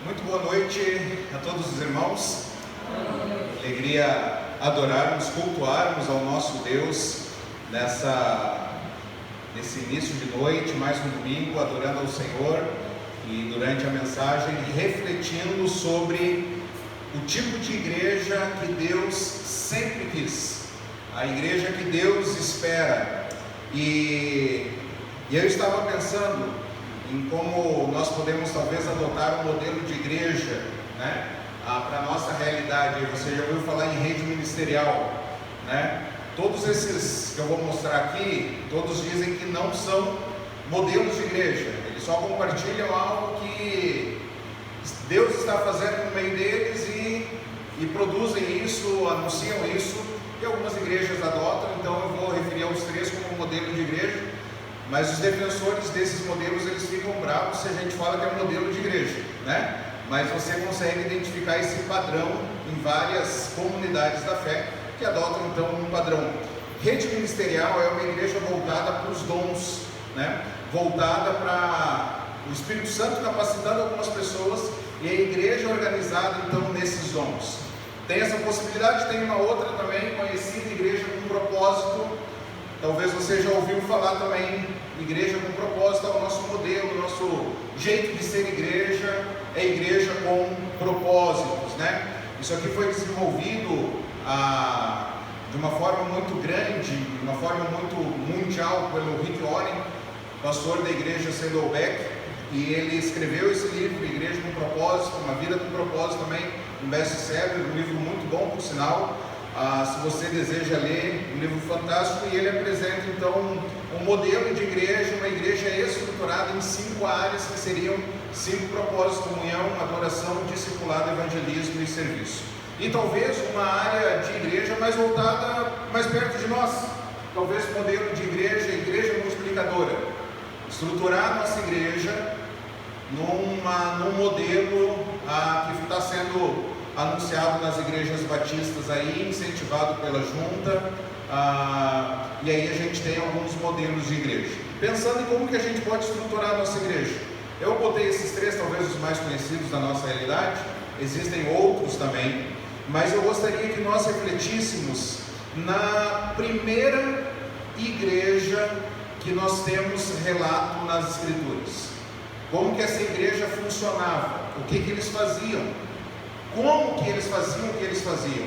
Muito boa noite a todos os irmãos. Alegria adorarmos, cultuarmos ao nosso Deus nesse início de noite, mais um domingo, adorando ao Senhor e durante a mensagem refletindo sobre o tipo de igreja que Deus sempre quis, a igreja que Deus espera. E eu estava pensando em como nós podemos talvez adotar um modelo de igreja, né, para a nossa realidade. Você já ouviu falar em rede ministerial, né? Todos esses que eu vou mostrar aqui, todos dizem que não são modelos de igreja, eles só compartilham algo que Deus está fazendo no meio deles e produzem isso, anunciam isso, e algumas igrejas adotam. Então eu vou referir aos três como modelo de igreja. Mas os defensores desses modelos, eles ficam bravos se a gente fala que é um modelo de igreja, né? Mas você consegue identificar esse padrão em várias comunidades da fé que adotam então um padrão. Rede ministerial é uma igreja voltada para os dons, né? Voltada para o Espírito Santo capacitando algumas pessoas, e a igreja organizada então nesses dons. Tem essa possibilidade, tem uma outra também conhecida, igreja com propósito. Talvez você já ouviu falar também, igreja com propósito. É o nosso modelo, o nosso jeito de ser igreja, é igreja com propósitos, né? Isso aqui foi desenvolvido de uma forma muito grande, de uma forma muito mundial, pelo Rick Warren, pastor da igreja Saddleback, e ele escreveu esse livro, Igreja com Propósito, Uma Vida com Propósito, também um best-seller, um livro muito bom, por sinal. Se você deseja ler, um livro fantástico, e ele apresenta então um modelo de igreja, uma igreja estruturada em 5 áreas, que seriam 5 propósitos: comunhão, adoração, discipulado, evangelismo e serviço. E talvez uma área de igreja mais voltada, mais perto de nós, talvez modelo de igreja, igreja multiplicadora. Estruturar a nossa igreja num modelo que está sendo anunciado nas igrejas batistas aí, incentivado pela junta, e aí a gente tem alguns modelos de igreja. Pensando em como que a gente pode estruturar a nossa igreja, eu botei esses 3, talvez os mais conhecidos da nossa realidade, existem outros também, mas eu gostaria que nós refletíssemos na primeira igreja que nós temos relato nas Escrituras. Como que essa igreja funcionava, o que eles faziam, como que eles faziam o que eles faziam,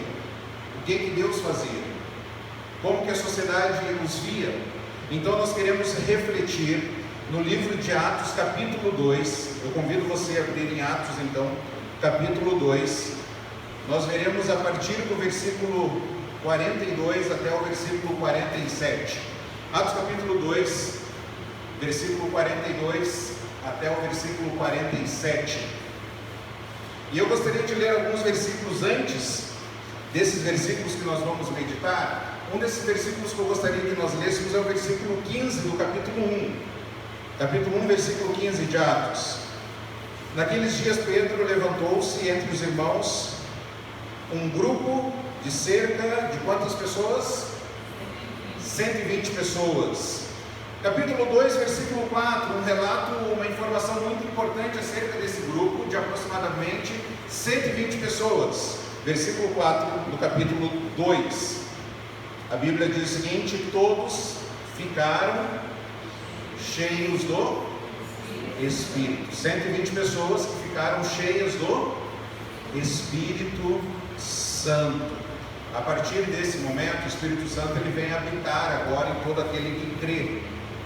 o que Deus fazia, como que a sociedade os via. Então nós queremos refletir no livro de Atos, capítulo 2, eu convido você a abrir em Atos então, capítulo 2, nós veremos a partir do versículo 42 até o versículo 47, Atos capítulo 2, versículo 42 até o versículo 47, e eu gostaria de ler alguns versículos antes desses versículos que nós vamos meditar. Um desses versículos que eu gostaria que nós lêssemos é o versículo 15 do capítulo 1. Capítulo 1, versículo 15 de Atos. Naqueles dias Pedro levantou-se entre os irmãos um grupo de cerca de quantas pessoas? 120 pessoas. Capítulo 2, versículo 4, um relato, uma informação muito importante acerca desse grupo, de aproximadamente 120 pessoas. Versículo 4 do capítulo 2, a Bíblia diz o seguinte: todos ficaram cheios do Espírito. 120 pessoas que ficaram cheias do Espírito Santo. A partir desse momento, o Espírito Santo ele vem habitar agora em todo aquele que crê.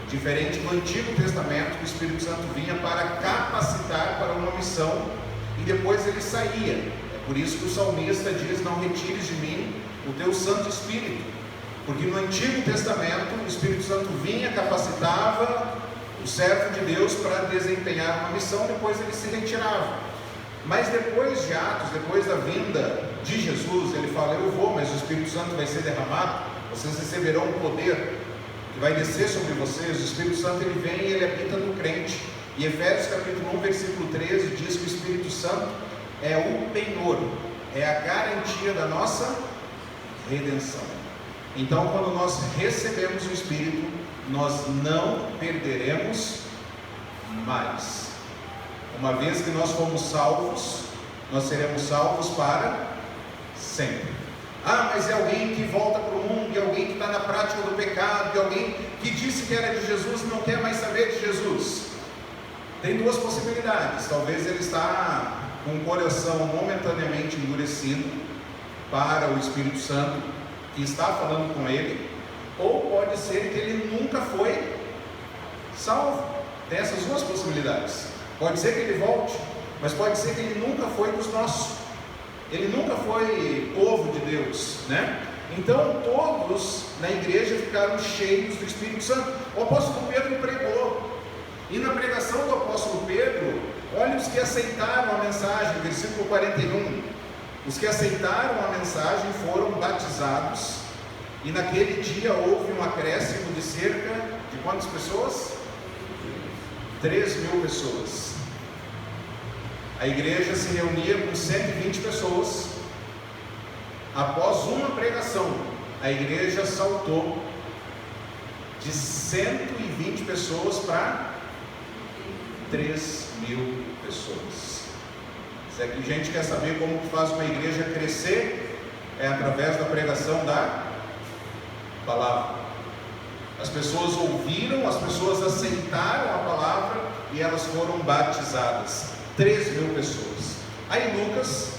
Diferente do Antigo Testamento, o Espírito Santo vinha para capacitar para uma missão e depois ele saía. É por isso que o salmista diz: não retires de mim o teu Santo Espírito, porque no Antigo Testamento o Espírito Santo vinha, capacitava o servo de Deus para desempenhar uma missão, depois ele se retirava. Mas depois de Atos, depois da vinda de Jesus, ele fala: eu vou, mas o Espírito Santo vai ser derramado, vocês receberão o poder que vai descer sobre vocês. O Espírito Santo ele vem e ele habita no crente. E Efésios capítulo 1, versículo 13 diz que o Espírito Santo é o penhor, é a garantia da nossa redenção. Então, quando nós recebemos o Espírito, nós não perderemos mais. Uma vez que nós fomos salvos, nós seremos salvos para sempre. Ah, mas é alguém que volta para o mundo, é alguém que está na prática do pecado, é alguém que disse que era de Jesus e não quer mais saber de Jesus. Tem duas possibilidades: talvez ele está com o coração momentaneamente endurecido para o Espírito Santo que está falando com ele, ou pode ser que ele nunca foi salvo. Tem essas duas possibilidades. Pode ser que ele volte, mas pode ser que ele nunca foi dos nossos. Ele nunca foi povo de Deus, né? Então todos na igreja ficaram cheios do Espírito Santo. O apóstolo Pedro pregou, e na pregação do apóstolo Pedro, olha os que aceitaram a mensagem, versículo 41. Os que aceitaram a mensagem foram batizados, e naquele dia houve um acréscimo de cerca de quantas pessoas? 3.000 pessoas. A igreja se reunia com 120 pessoas. Após uma pregação, a igreja saltou de 120 pessoas para 3.000 pessoas. Se a gente quer saber como que faz uma igreja crescer, é através da pregação da palavra. As pessoas ouviram, as pessoas aceitaram a palavra e elas foram batizadas. 3.000 pessoas. Aí Lucas,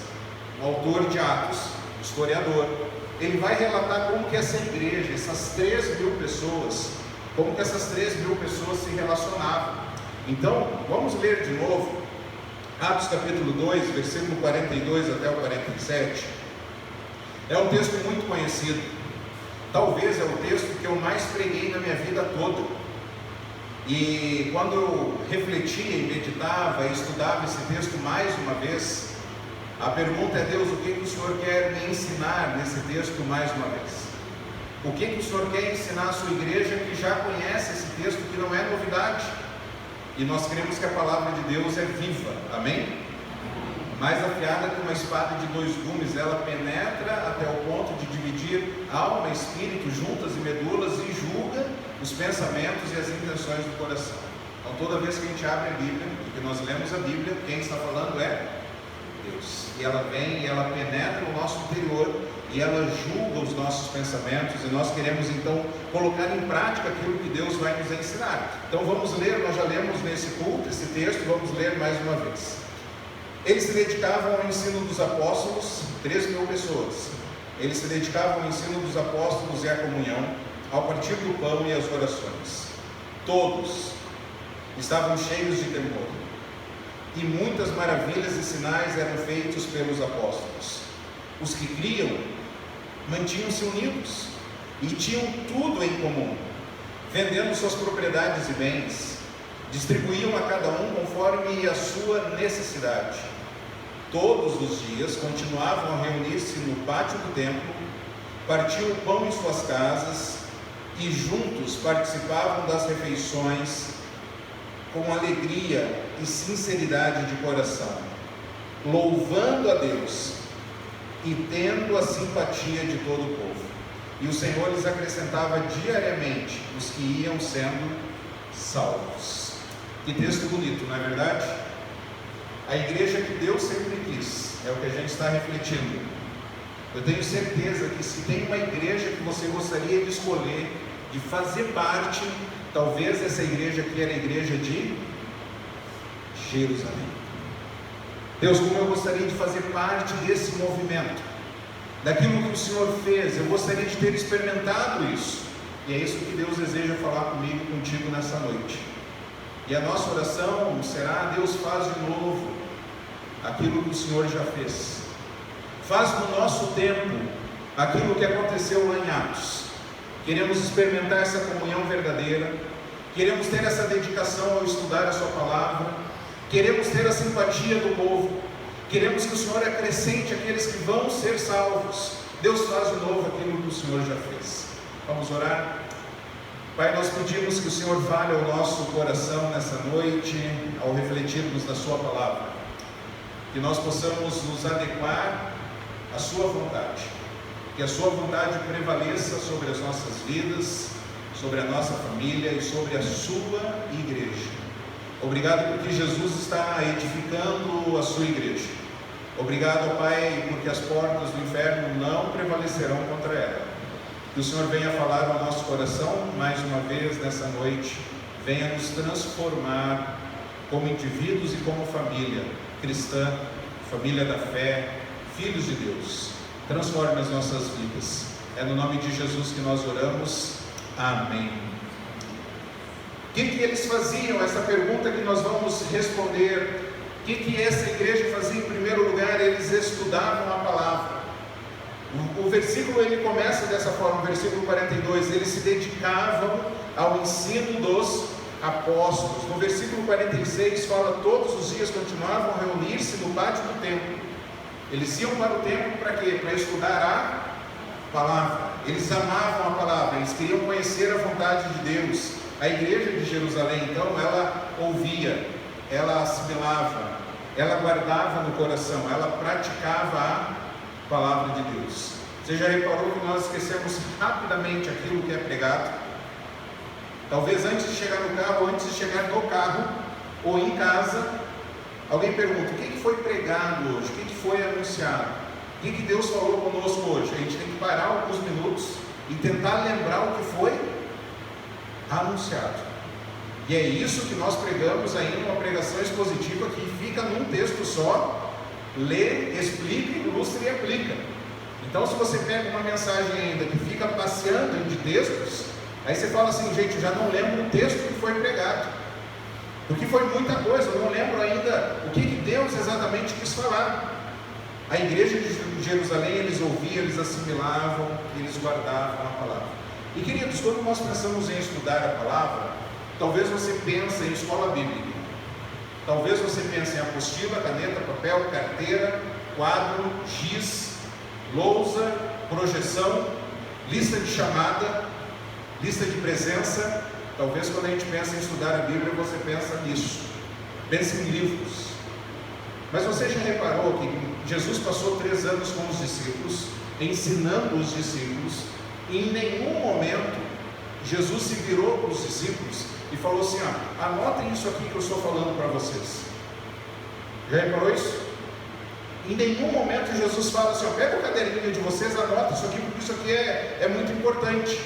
o autor de Atos, historiador, ele vai relatar como que essa igreja, essas 3.000 pessoas, como que essas 3.000 pessoas se relacionavam. Então, vamos ler de novo Atos capítulo 2, versículo 42 até o 47. É um texto muito conhecido. Talvez é o texto que eu mais preguei na minha vida toda. E quando eu refletia e meditava e estudava esse texto mais uma vez, a pergunta é: Deus, o que o Senhor quer me ensinar nesse texto mais uma vez? O que o Senhor quer ensinar à sua igreja que já conhece esse texto, que não é novidade? E nós cremos que a palavra de Deus é viva, amém? Mais afiada que uma espada de 2 gumes, ela penetra até o ponto de dividir alma e espírito, juntas e medulas, e julga os pensamentos e as intenções do coração. Então toda vez que a gente abre a Bíblia, porque nós lemos a Bíblia, quem está falando é Deus. E ela vem e ela penetra o nosso interior, e ela julga os nossos pensamentos, e nós queremos então colocar em prática aquilo que Deus vai nos ensinar. Então vamos ler, nós já lemos nesse culto esse texto, vamos ler mais uma vez. Eles se dedicavam ao ensino dos apóstolos, 3.000 pessoas. Eles se dedicavam ao ensino dos apóstolos e à comunhão, ao partir do pão e às orações. Todos estavam cheios de temor, e muitas maravilhas e sinais eram feitos pelos apóstolos. Os que criam mantinham-se unidos e tinham tudo em comum, vendendo suas propriedades e bens, distribuíam a cada um conforme a sua necessidade. Todos os dias continuavam a reunir-se no pátio do templo, partiam o pão em suas casas e juntos participavam das refeições com alegria e sinceridade de coração, louvando a Deus e tendo a simpatia de todo o povo. E o Senhor lhes acrescentava diariamente os que iam sendo salvos. Que texto bonito, não é verdade? A igreja que Deus sempre quis, é o que a gente está refletindo. Eu tenho certeza que se tem uma igreja que você gostaria de escolher, de fazer parte, talvez essa igreja aqui era a igreja de Jerusalém. Deus, como eu gostaria de fazer parte desse movimento, daquilo que o Senhor fez, eu gostaria de ter experimentado isso. E é isso que Deus deseja falar comigo e contigo nessa noite. E a nossa oração será: Deus, faz de novo aquilo que o Senhor já fez. Faz no nosso tempo aquilo que aconteceu lá em Atos. Queremos experimentar essa comunhão verdadeira, queremos ter essa dedicação ao estudar a sua palavra, queremos ter a simpatia do povo, queremos que o Senhor acrescente aqueles que vão ser salvos. Deus, faz de novo aquilo que o Senhor já fez. Vamos orar? Pai, nós pedimos que o Senhor fale ao nosso coração nessa noite, ao refletirmos na sua palavra, que nós possamos nos adequar à sua vontade, que a sua vontade prevaleça sobre as nossas vidas, sobre a nossa família e sobre a sua igreja. Obrigado porque Jesus está edificando a sua igreja. Obrigado, ó Pai, porque as portas do inferno não prevalecerão contra ela. Que o Senhor venha falar ao nosso coração mais uma vez nessa noite. Venha nos transformar como indivíduos e como família cristã, família da fé, filhos de Deus. Transforme as nossas vidas. É no nome de Jesus que nós oramos. Amém. O que eles faziam? Essa pergunta que nós vamos responder. O que essa igreja fazia? Em primeiro lugar, eles estudavam a palavra. O versículo ele começa dessa forma, o versículo 42, eles se dedicavam ao ensino dos apóstolos. No versículo 46 fala, todos os dias continuavam a reunir-se no pátio do templo. Eles iam para o templo para quê? Para estudar a palavra. Eles amavam a palavra, eles queriam conhecer a vontade de Deus. A igreja de Jerusalém, então, ela ouvia, ela assimilava, ela guardava no coração, ela praticava a palavra de Deus. Você já reparou que nós esquecemos rapidamente aquilo que é pregado? Talvez antes de chegar no carro, ou antes de chegar no carro, ou em casa, alguém pergunta, o que foi pregado hoje? O que foi anunciado? O que Deus falou conosco hoje? A gente tem que parar alguns minutos e tentar lembrar o que foi anunciado. E é isso que nós pregamos aí numa pregação expositiva que fica num texto só, lê, explica, ilustra e aplica. Então, se você pega uma mensagem ainda que fica passeando de textos, aí você fala assim, gente, já não lembro o texto que foi pregado, porque foi muita coisa, eu não lembro ainda o que Deus exatamente quis falar. A igreja de Jerusalém, eles ouviam, eles assimilavam, eles guardavam a palavra. E queridos, quando nós pensamos em estudar a palavra, talvez você pense em escola bíblica, talvez você pense em apostila, caneta, papel, carteira, quadro, giz, lousa, projeção, lista de chamada, lista de presença. Talvez quando a gente pensa em estudar a Bíblia, você pensa nisso, pensa em livros. Mas você já reparou que Jesus passou 3 anos com os discípulos, ensinando os discípulos, e em nenhum momento Jesus se virou para os discípulos e falou assim, anotem isso aqui que eu estou falando para vocês. Já reparou isso? Em nenhum momento Jesus fala assim, pega o caderninho de vocês, anota isso aqui, porque isso aqui é muito importante.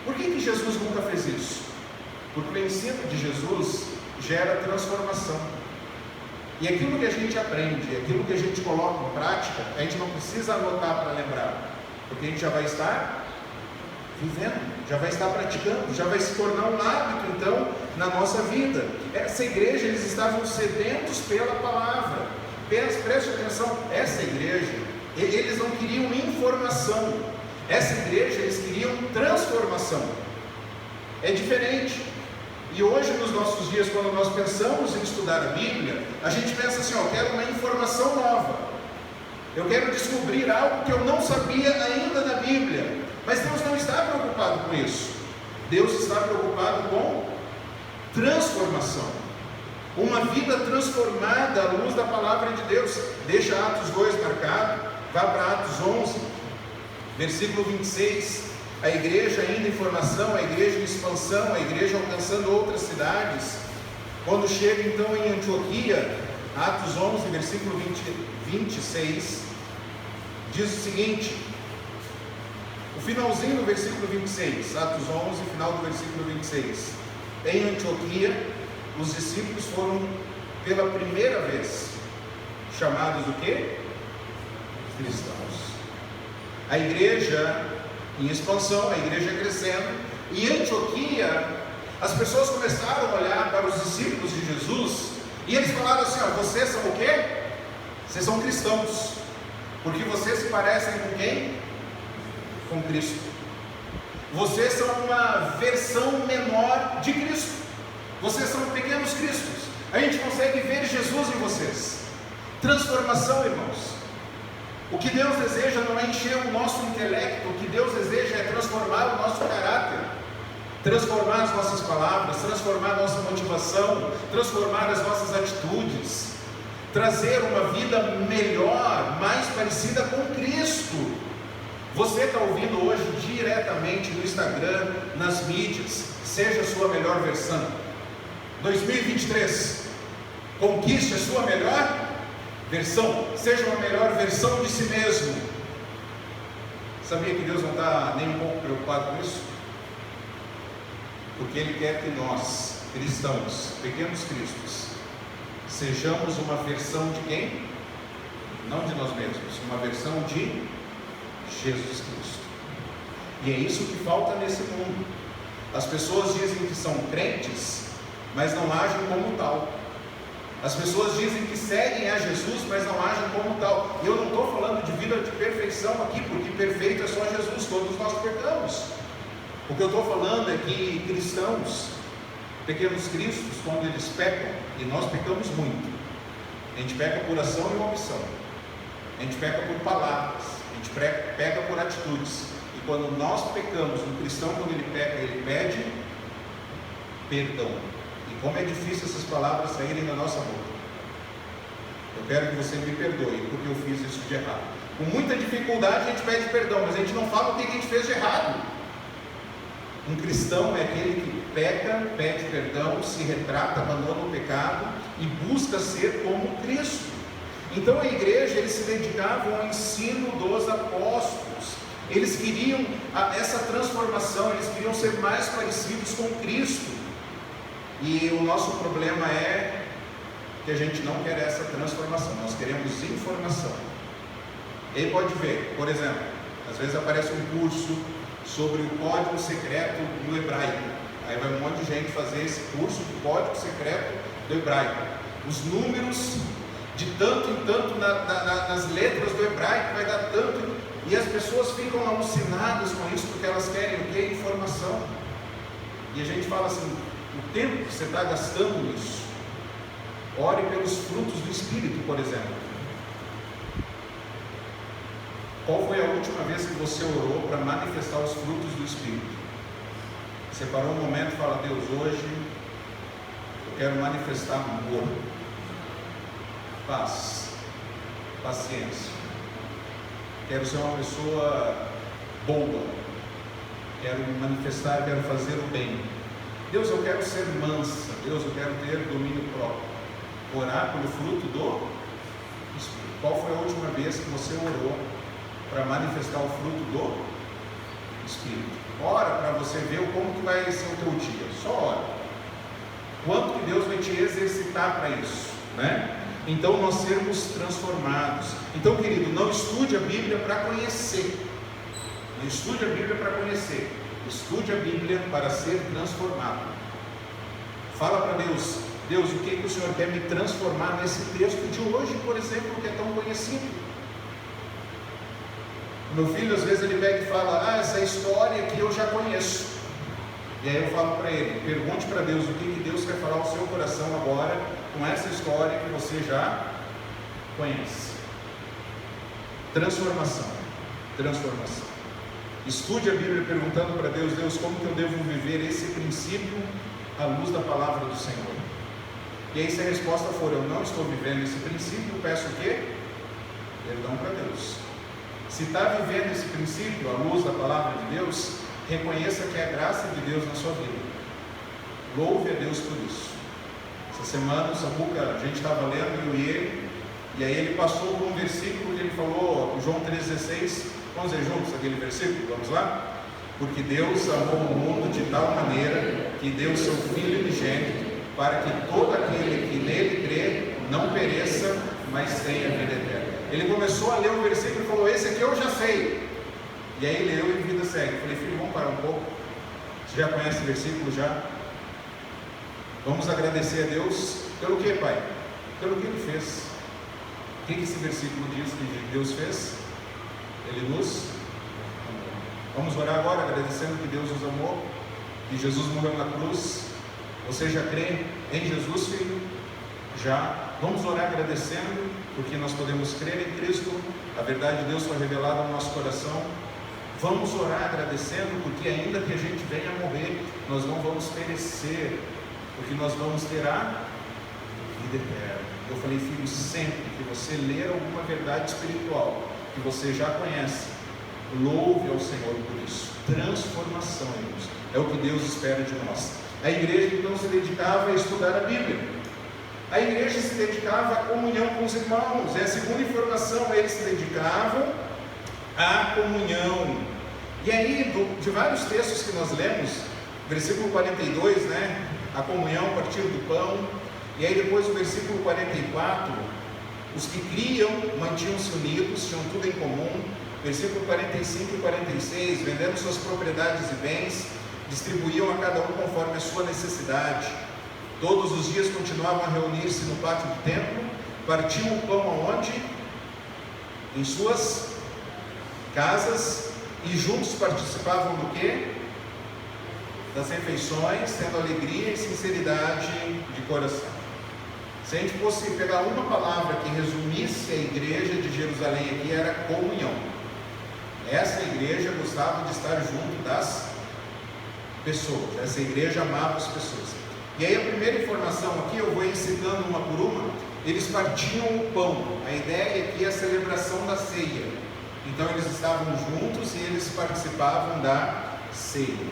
Por que Jesus nunca fez isso? Porque o ensino de Jesus gera transformação. E aquilo que a gente aprende, aquilo que a gente coloca em prática, a gente não precisa anotar para lembrar, porque a gente já vai estar vivendo, já vai estar praticando, já vai se tornar um hábito então na nossa vida. Essa igreja, eles estavam sedentos pela palavra. Preste atenção, essa igreja, eles não queriam informação, essa igreja eles queriam transformação. É diferente. E hoje nos nossos dias, quando nós pensamos em estudar a Bíblia, a gente pensa assim, eu quero uma informação nova, eu quero descobrir algo que eu não sabia ainda na Bíblia. Mas Deus não está preocupado com isso. Deus está preocupado com transformação, uma vida transformada à luz da palavra de Deus. Deixa Atos 2 marcado, vá para Atos 11, versículo 26, a igreja ainda em formação, a igreja em expansão, a igreja alcançando outras cidades. Quando chega então em Antioquia, Atos 11, versículo 26, diz o seguinte, o finalzinho do versículo 26, Atos 11, final do versículo 26, em Antioquia, os discípulos foram pela primeira vez chamados o quê? Cristãos. A igreja em expansão, a igreja crescendo, e em Antioquia, as pessoas começaram a olhar para os discípulos de Jesus, e eles falaram assim, vocês são o quê? Vocês são cristãos, porque vocês se parecem com quem? Com Cristo. Vocês são uma versão menor de Cristo, vocês são pequenos cristos, a gente consegue ver Jesus em vocês. Transformação, irmãos. O que Deus deseja não é encher o nosso intelecto, o que Deus deseja é transformar o nosso caráter, transformar as nossas palavras, transformar a nossa motivação, transformar as nossas atitudes, trazer uma vida melhor, mais parecida com Cristo. Você está ouvindo hoje diretamente no Instagram, nas mídias, seja a sua melhor versão. 2023, conquiste a sua melhor versão, seja uma melhor versão de si mesmo. Sabia que Deus não está nem um pouco preocupado com isso? Porque Ele quer que nós, cristãos, pequenos cristos, sejamos uma versão de quem? Não de nós mesmos, uma versão de Jesus Cristo. E é isso que falta nesse mundo. As pessoas dizem que são crentes, mas não agem como tal. As pessoas dizem que seguem a Jesus, mas não agem como tal. E eu não estou falando de vida de perfeição aqui, porque perfeito é só Jesus, todos nós pecamos. O que eu estou falando é que cristãos, pequenos cristos, quando eles pecam, e nós pecamos muito, a gente peca por ação e omissão, a gente peca por palavras, a gente peca por atitudes. E quando nós pecamos, um cristão, quando ele peca, ele pede perdão. E como é difícil essas palavras saírem da nossa boca. Eu quero que você me perdoe, porque eu fiz isso de errado. Com muita dificuldade a gente pede perdão, mas a gente não fala o que a gente fez de errado. Um cristão é aquele que peca, pede perdão, se retrata, abandona o pecado e busca ser como Cristo. Então a igreja, eles se dedicavam ao ensino dos apóstolos. Eles queriam essa transformação, eles queriam ser mais parecidos com Cristo. E o nosso problema é que a gente não quer essa transformação, nós queremos informação. E aí pode ver, por exemplo, às vezes aparece um curso sobre o código secreto do hebraico. Aí vai um monte de gente fazer esse curso do código secreto do hebraico. Os números de tanto em tanto nas letras do hebraico vai dar tanto, e as pessoas ficam alucinadas com isso, porque elas querem o quê? Informação. E a gente fala assim, o tempo que você está gastando nisso, ore pelos frutos do Espírito, por exemplo. Qual foi a última vez que você orou para manifestar os frutos do Espírito? Você parou um momento e fala, Deus, hoje eu quero manifestar amor, paz, paciência. Quero ser uma pessoa boa. Quero manifestar, quero fazer o bem. Deus, eu quero ser mansa. Deus, eu quero ter domínio próprio. Orar pelo fruto do Espírito. Qual foi a última vez que você orou para manifestar o fruto do Espírito? Ora para você ver como que vai ser o teu dia. Só ora. Quanto que Deus vai te exercitar para isso, né? Então nós sermos transformados. Então, querido, não estude a Bíblia para conhecer. Não estude a Bíblia para conhecer. Estude a Bíblia para ser transformado. Fala para Deus, Deus, o que o Senhor quer me transformar nesse texto de hoje, por exemplo, que é tão conhecido? Meu filho, às vezes, ele pega e fala, essa história que eu já conheço. E aí eu falo para ele, pergunte para Deus o que Deus quer falar ao seu coração agora, com essa história que você já conhece. Transformação. Transformação. Estude a Bíblia perguntando para Deus, Deus, como que eu devo viver esse princípio à luz da palavra do Senhor? E aí, se a resposta for, eu não estou vivendo esse princípio, eu peço o quê? Perdão para Deus. Se está vivendo esse princípio à luz da palavra de Deus, reconheça que é a graça de Deus na sua vida. Louve a Deus por isso. Essa semana o Samuca, a gente estava lendo, eu e ele, e aí ele passou por um versículo que ele falou, João 3,16, vamos ler juntos aquele versículo? Vamos lá? Porque Deus amou o mundo de tal maneira que deu seu Filho unigênito, para que todo aquele que nele crê não pereça, mas tenha vida eterna. Ele começou a ler o versículo e falou, esse aqui eu já sei. E aí leu e vida segue. Eu falei, filho, vamos parar um pouco. Você já conhece o versículo já? Vamos agradecer a Deus pelo que, Pai? Pelo que Ele fez. O que esse versículo diz que Deus fez? Ele nos amou. Vamos orar agora agradecendo que Deus nos amou, que Jesus morreu na cruz. Você já crê em Jesus, filho? Já. Vamos orar agradecendo, porque nós podemos crer em Cristo, a verdade de Deus foi revelada no nosso coração. Vamos orar agradecendo, porque ainda que a gente venha a morrer, nós não vamos perecer, porque nós vamos ter a vida eterna. Eu falei, filho, sempre que você ler alguma verdade espiritual, que você já conhece, louve ao Senhor por isso. Transformação, irmãos, é o que Deus espera de nós. A igreja então se dedicava a estudar a Bíblia. A igreja se dedicava à comunhão com os irmãos. É a segunda informação, eles se dedicavam à comunhão. E aí, de vários textos que nós lemos, versículo 42, né? A comunhão a partir do pão. E aí depois o versículo 44, os que criam mantinham-se unidos, tinham tudo em comum. Versículo 45 e 46, vendendo suas propriedades e bens, distribuíam a cada um conforme a sua necessidade. Todos os dias continuavam a reunir-se no pátio do templo, partiam o pão aonde? Em suas casas, e juntos participavam do quê? Das refeições, tendo alegria e sinceridade de coração. Se a gente fosse pegar uma palavra que resumisse a igreja de Jerusalém aqui, era comunhão. Essa igreja gostava de estar junto das pessoas, essa igreja amava as pessoas. E aí a primeira informação aqui, eu vou ir citando uma por uma. Eles partiam o pão. A ideia aqui é a celebração da ceia. Então eles estavam juntos e eles participavam da ceia.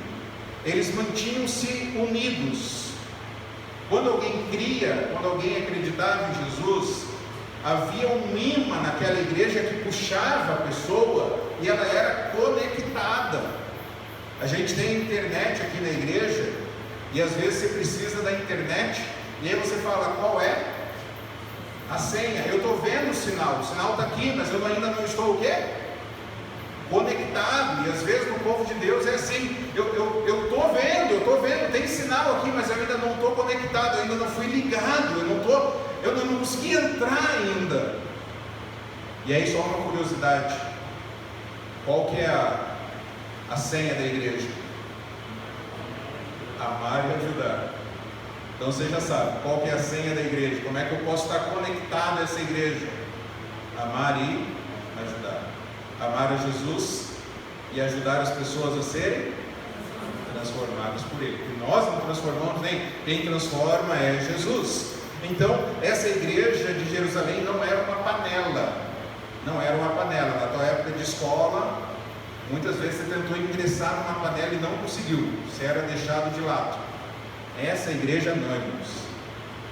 Eles mantinham-se unidos. Quando alguém cria, quando alguém acreditava em Jesus, havia um imã naquela igreja que puxava a pessoa e ela era conectada. A gente tem internet aqui na igreja e às vezes você precisa da internet e aí você fala, qual é a senha? Eu estou vendo o sinal está aqui, mas eu ainda não estou o quê? Conectado. E às vezes no povo de Deus é assim, eu estou vendo, tem sinal aqui, mas eu ainda não estou conectado, eu ainda não fui ligado, eu não consegui entrar ainda. E aí só uma curiosidade, qual que é a senha da igreja? Amar e ajudar. Então você já sabe, qual que é a senha da igreja? Como é que eu posso estar conectado a essa igreja? Amar e ajudar. Amar a Jesus e ajudar as pessoas a serem transformadas por Ele. E nós não transformamos, nem quem transforma é Jesus. Então, essa igreja de Jerusalém não era uma panela. Não era uma panela. Na tua época de escola, muitas vezes você tentou ingressar numa panela e não conseguiu. Você era deixado de lado. Essa igreja não, irmãos.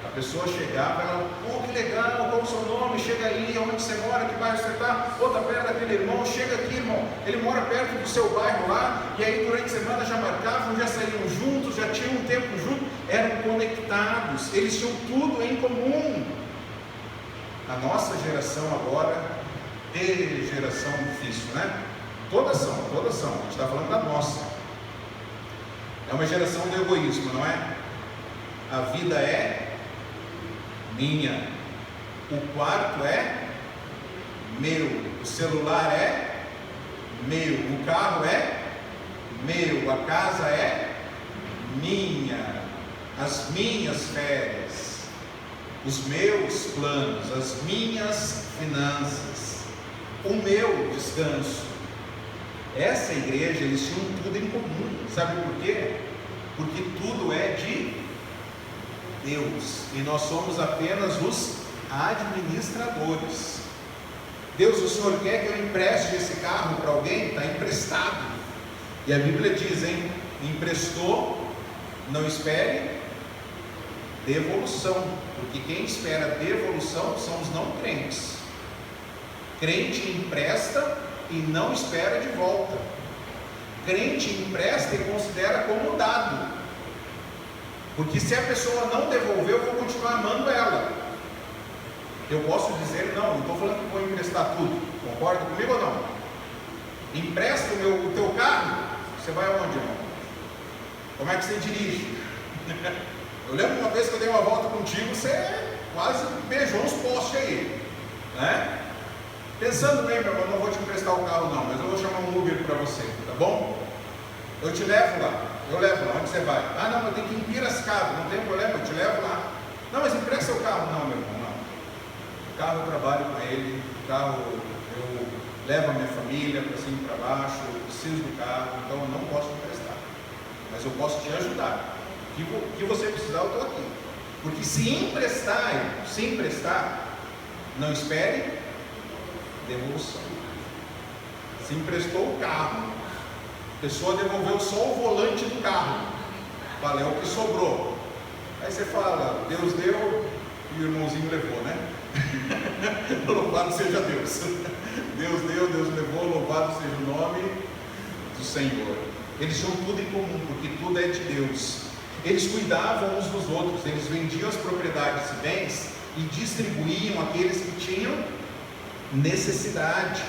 A pessoa chegava, ela, que legal, qual o seu nome? Chega aí, onde você mora, que bairro você está? Está perto daquele irmão, chega aqui, irmão. Ele mora perto do seu bairro lá, e aí durante a semana já marcavam, já saíam juntos, já tinham um tempo juntos, eram conectados, eles tinham tudo em comum. A nossa geração agora, geração difícil, né? Todas são, a gente está falando da nossa. É uma geração do egoísmo, não é? A vida é minha, o quarto é meu, o celular é meu, o carro é meu, a casa é minha, as minhas férias, os meus planos, as minhas finanças, o meu descanso. Essa igreja, eles tinham tudo em comum. Sabe por quê? Porque tudo é de Deus e nós somos apenas os administradores. Deus, o Senhor quer que eu empreste esse carro para alguém? Está emprestado. E a Bíblia diz, emprestou, não espere devolução, porque quem espera devolução são os não crentes. Crente empresta e não espera de volta. Crente empresta e considera como dado, porque se a pessoa não devolver, eu vou continuar amando ela. Eu posso dizer, não estou falando que vou emprestar tudo, concorda comigo ou não? Empresta o teu carro, você vai aonde, irmão? Como é que você dirige? Eu lembro uma vez que eu dei uma volta contigo, você quase beijou uns postes aí, né? Pensando bem, meu irmão, não vou te emprestar o carro não, mas eu vou chamar um Uber para você, tá bom? Eu te levo lá, onde você vai? Ah não, eu tenho que ir em Piracicaba, não tem problema, eu te levo lá. Não, mas empresta o carro. Não, meu irmão, não. O carro eu trabalho com ele, o carro eu levo a minha família para cima e para baixo, eu preciso do carro, então eu não posso te emprestar, mas eu posso te ajudar. O que você precisar, eu estou aqui. Porque se emprestar, não espere devolução. Se emprestou o carro, a pessoa devolveu só o volante do carro, Fala, é o que sobrou. Aí você fala, Deus deu e o irmãozinho levou, né? Louvado seja Deus. Deus deu, Deus levou, louvado seja o nome do Senhor. Eles tinham tudo em comum, porque tudo é de Deus. Eles cuidavam uns dos outros, eles vendiam as propriedades e bens e distribuíam àqueles que tinham necessidade.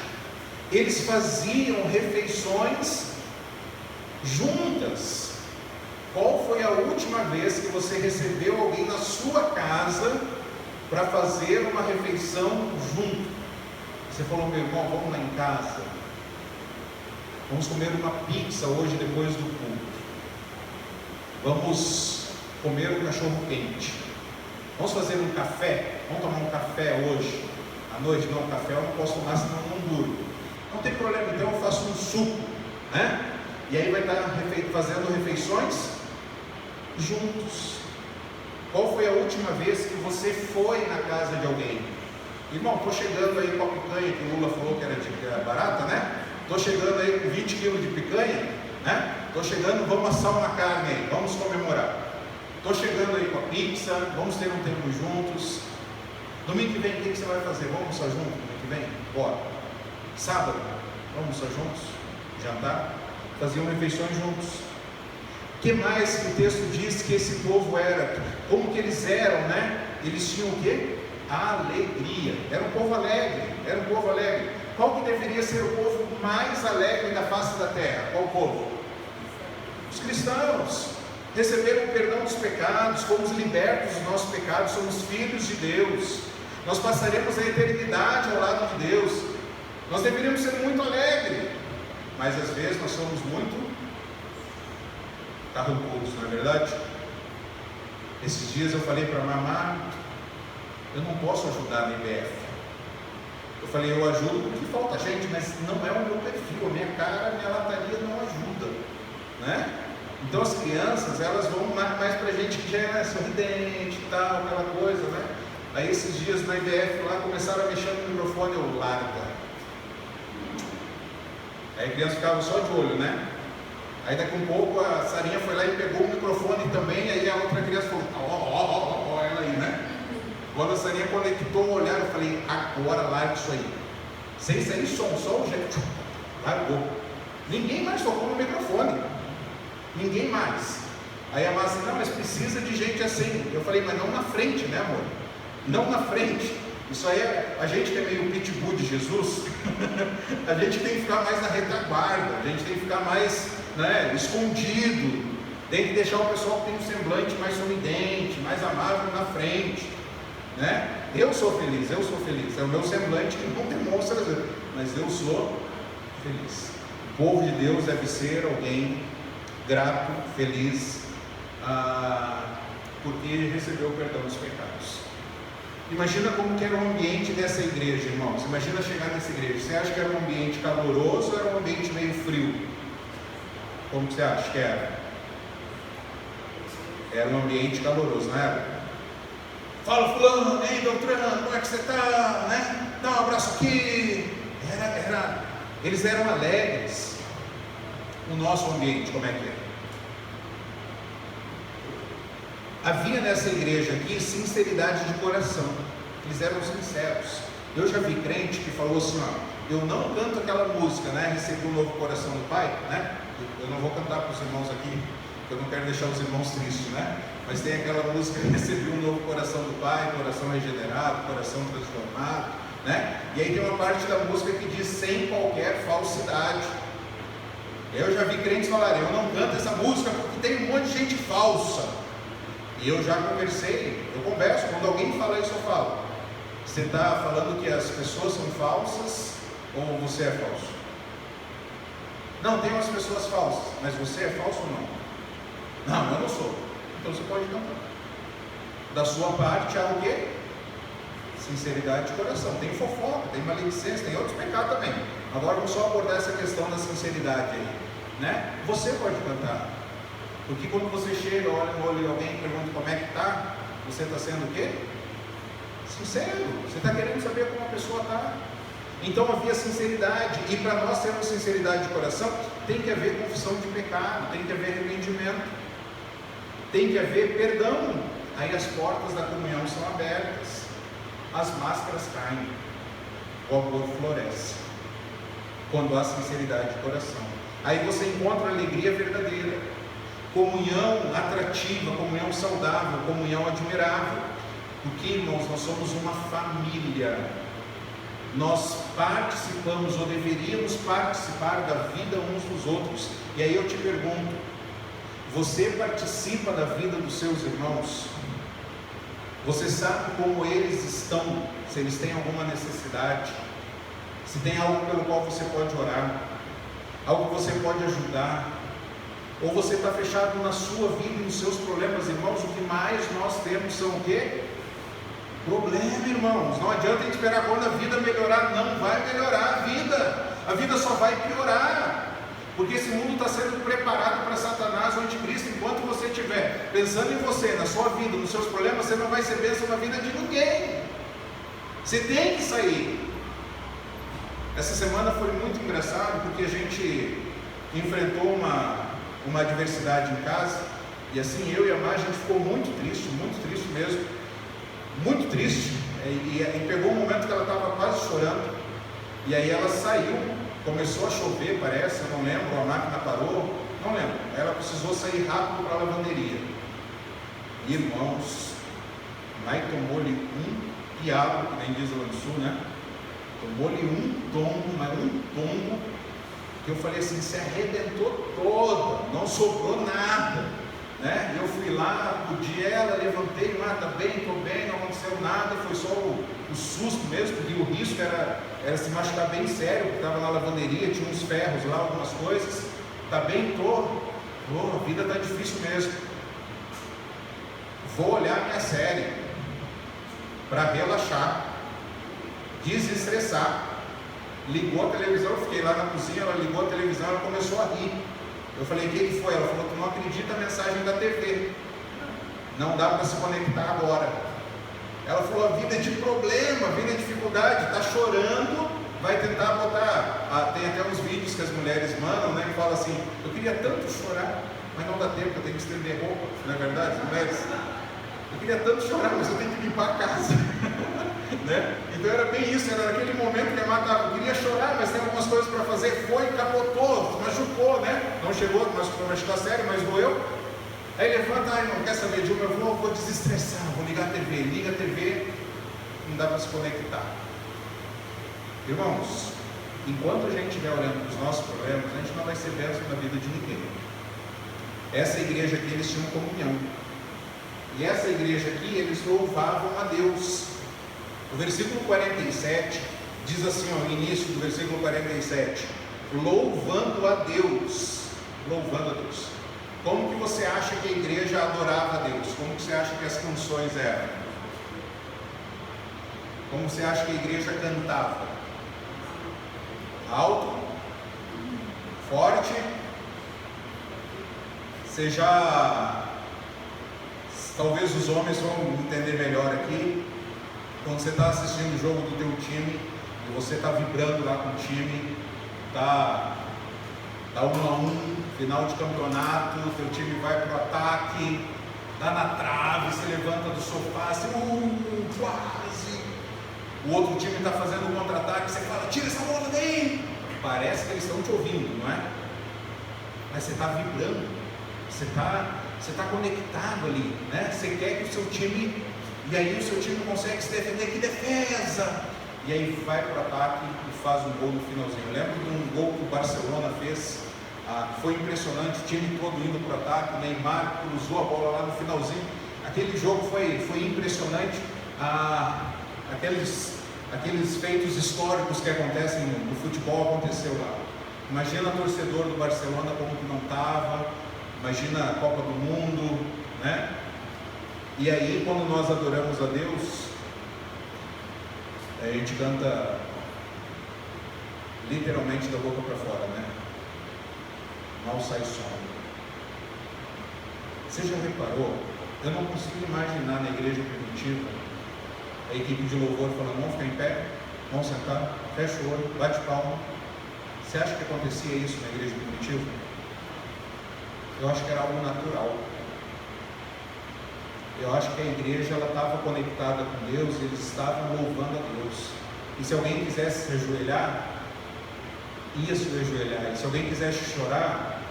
Eles faziam refeições juntas. Qual foi a última vez que você recebeu alguém na sua casa para fazer uma refeição junto? Você falou, meu irmão, vamos lá em casa, vamos comer uma pizza hoje depois do culto, vamos comer um cachorro quente, vamos fazer um café, vamos tomar um café hoje à noite. Não, café eu não posso tomar, senão eu não durmo. Não tem problema, então eu faço um suco, né? E aí vai estar fazendo refeições juntos. Qual foi a última vez que você foi na casa de alguém? Irmão, estou chegando aí com a picanha que o Lula falou que era barata, né? Estou chegando aí com 20 quilos de picanha, né? Estou chegando, vamos assar uma carne aí, vamos comemorar. Estou chegando aí com a pizza, vamos ter um tempo juntos. Domingo que vem, o que você vai fazer? Vamos almoçar junto? Domingo que vem? Bora. Sábado, vamos almoçar juntos? Jantar? Faziam refeições juntos. O que mais que o texto diz que esse povo era? Como que eles eram, né? Eles tinham o quê? Alegria. Era um povo alegre, era um povo alegre. Qual que deveria ser o povo mais alegre da face da terra? Qual povo? Os cristãos. Receberam o perdão dos pecados, fomos libertos dos nossos pecados, somos filhos de Deus. Nós passaremos a eternidade ao lado de Deus. Nós deveríamos ser muito alegres, mas às vezes nós somos muito carrancudos, não é verdade? Esses dias eu falei para a mamá, eu não posso ajudar na IBF. Eu falei, eu ajudo porque falta gente, mas não é o meu perfil, a minha cara, a minha lataria não ajuda, né? Então as crianças, elas vão mais para gente que já é sorridente e tal, aquela coisa, né? Aí esses dias na IBF lá começaram a mexer no microfone, eu larga. Aí a criança ficava só de olho, né? Aí daqui um pouco a Sarinha foi lá e pegou o microfone também, aí a outra criança falou, ó, ela aí, né? Quando a Sarinha conectou o olhar, eu falei, agora larga isso aí. Sem sair som, só o jeito. Largou. Ninguém mais tocou no microfone. Ninguém mais. Aí a massa, não, mas precisa de gente assim. Eu falei, mas não na frente, né, amor? Não na frente. Isso aí é, a gente que é meio pitbull de Jesus, a gente tem que ficar mais na retaguarda, a gente tem que ficar mais, né, escondido, tem que deixar o pessoal que tem um semblante mais sorridente, mais amável na frente, né? Eu sou feliz, é o meu semblante que não demonstra, mas eu sou feliz. O povo de Deus deve ser alguém grato, feliz, porque recebeu o perdão dos pecados. Imagina como que era o ambiente dessa igreja, irmãos. Imagina chegar nessa igreja. Você acha que era um ambiente caloroso ou era um ambiente meio frio? Como que você acha que era? Era um ambiente caloroso, não era? Fala fulano, ei Beltrano, como é que você está? Né? Dá um abraço aqui. Eles eram alegres. O nosso ambiente, como é que é? Havia nessa igreja aqui sinceridade de coração. Eles eram sinceros. Eu já vi crente que falou assim, ó, eu não canto aquela música, né? Recebi um novo coração do Pai, né? Eu não vou cantar para os irmãos aqui, porque eu não quero deixar os irmãos tristes, né? Mas tem aquela música, recebi um novo coração do Pai, coração regenerado, coração transformado, né? E aí tem uma parte da música que diz sem qualquer falsidade. Eu já vi crentes falarem, eu não canto essa música porque tem um monte de gente falsa. E eu já converso, quando alguém fala isso eu falo, você está falando que as pessoas são falsas ou você é falso? Não, tem umas pessoas falsas, mas você é falso ou não? Não, eu não sou. Então você pode cantar. Da sua parte há o quê? Sinceridade de coração. Tem fofoca, tem maledicência, tem outros pecados também. Agora vamos só abordar essa questão da sinceridade aí, né? Você pode cantar. Porque quando você chega, olha no olho de alguém e pergunta como é que está, você está sendo o quê? Sincero. Você está querendo saber como a pessoa está. Então havia sinceridade. E para nós termos sinceridade de coração, tem que haver confissão de pecado, tem que haver arrependimento. tem que haver perdão. Aí as portas da comunhão são abertas, as máscaras caem, o amor floresce, quando há sinceridade de coração. Aí você encontra a alegria verdadeira, comunhão atrativa, comunhão saudável, comunhão admirável. Porque, irmãos, nós somos uma família. Nós participamos ou deveríamos participar da vida uns dos outros. E aí eu te pergunto, você participa da vida dos seus irmãos? Você sabe como eles estão, se eles têm alguma necessidade, se tem algo pelo qual você pode orar, algo que você pode ajudar, ou você está fechado na sua vida e nos seus problemas, irmãos? O que mais nós temos são o quê? Problema, irmãos. Não adianta a gente esperar quando a vida melhorar. Não vai melhorar a vida só vai piorar, porque esse mundo está sendo preparado para Satanás, o anticristo. Enquanto você estiver pensando em você, na sua vida, nos seus problemas, você não vai ser bênção na vida de ninguém. Você tem que sair. Essa semana foi muito engraçado, porque a gente enfrentou uma adversidade em casa, e assim, eu e a Mar, a gente ficou muito triste mesmo, muito triste, e pegou um momento que ela estava quase chorando, e aí ela saiu, começou a chover, parece, eu não lembro, a máquina parou, não lembro, ela precisou sair rápido para a lavanderia. Irmãos, Mai tomou-lhe um piado, que nem diz lá no sul, né? Tomou-lhe um tombo, mas um tombo, que eu falei assim, se arrebentou toda, não sobrou nada, né? Eu fui lá, acudi ela, levantei, tá bem, estou bem, não aconteceu nada, foi só o susto mesmo, porque o risco era se machucar bem sério, porque estava na lavanderia, tinha uns ferros lá, algumas coisas, tá bem, a vida está difícil mesmo, vou olhar minha série, para relaxar, desestressar. Ligou a televisão, eu fiquei lá na cozinha, ela ligou a televisão, ela começou a rir. Eu falei, o que foi? Ela falou, tu não acredita a mensagem da TV, não dá para se conectar agora. Ela falou, a vida é de problema, a vida é de dificuldade, está chorando, vai tentar botar, tem até uns vídeos que as mulheres mandam, né, que falam assim, eu queria tanto chorar, mas não dá tempo, eu tenho que estender roupa, não é verdade, mulheres? Eu queria tanto chorar, mas eu tenho que limpar a casa. Né? Então era bem isso, era naquele momento que a Marta estava, eu queria chorar, mas tem algumas coisas para fazer, foi, capotou, machucou, né? Não chegou, mas para machucar sério, mas doeu. Aí levanta, não quer saber de uma, eu vou desestressar, vou ligar a TV, liga a TV, não dá para se conectar. Irmãos, enquanto a gente estiver olhando para os nossos problemas, a gente não vai ser bênção na vida de ninguém. Essa igreja aqui, eles tinham comunhão, e essa igreja aqui, eles louvavam a Deus. O versículo 47 diz assim, ó, o início do versículo 47, louvando a Deus, louvando a Deus. Como que você acha que a igreja adorava a Deus? Como que você acha que as canções eram? Como você acha que a igreja cantava? Alto? Forte? Você já, talvez os homens vão entender melhor aqui. Quando você está assistindo o jogo do teu time e você está vibrando lá com o time, tá 1-1, final de campeonato, teu time vai para o ataque, dá na trave, se levanta do sofá, assim, quase. O outro time está fazendo um contra-ataque, você fala, tira essa bola daí. Parece que eles estão te ouvindo, não é? Mas você está vibrando, você está conectado ali, né? Você quer que o seu time... E aí o seu time consegue se defender, que defesa! E aí vai para o ataque e faz um gol no finalzinho. Eu lembro de um gol que o Barcelona fez, foi impressionante, o time todo indo para o ataque, o Neymar cruzou a bola lá no finalzinho. Aquele jogo foi impressionante, aqueles feitos históricos que acontecem no futebol aconteceu lá. Imagina o torcedor do Barcelona como que não estava, imagina a Copa do Mundo, né? E aí, quando nós adoramos a Deus, a gente canta literalmente da boca para fora, né? Mal sai som. Você já reparou? Eu não consigo imaginar na igreja primitiva a equipe de louvor falando, vamos ficar em pé, vamos sentar, fecha o olho, bate palma. Você acha que acontecia isso na igreja primitiva? Eu acho que era algo natural. Eu acho que a igreja ela estava conectada com Deus, eles estavam louvando a Deus. E se alguém quisesse se ajoelhar, ia se ajoelhar. E se alguém quisesse chorar,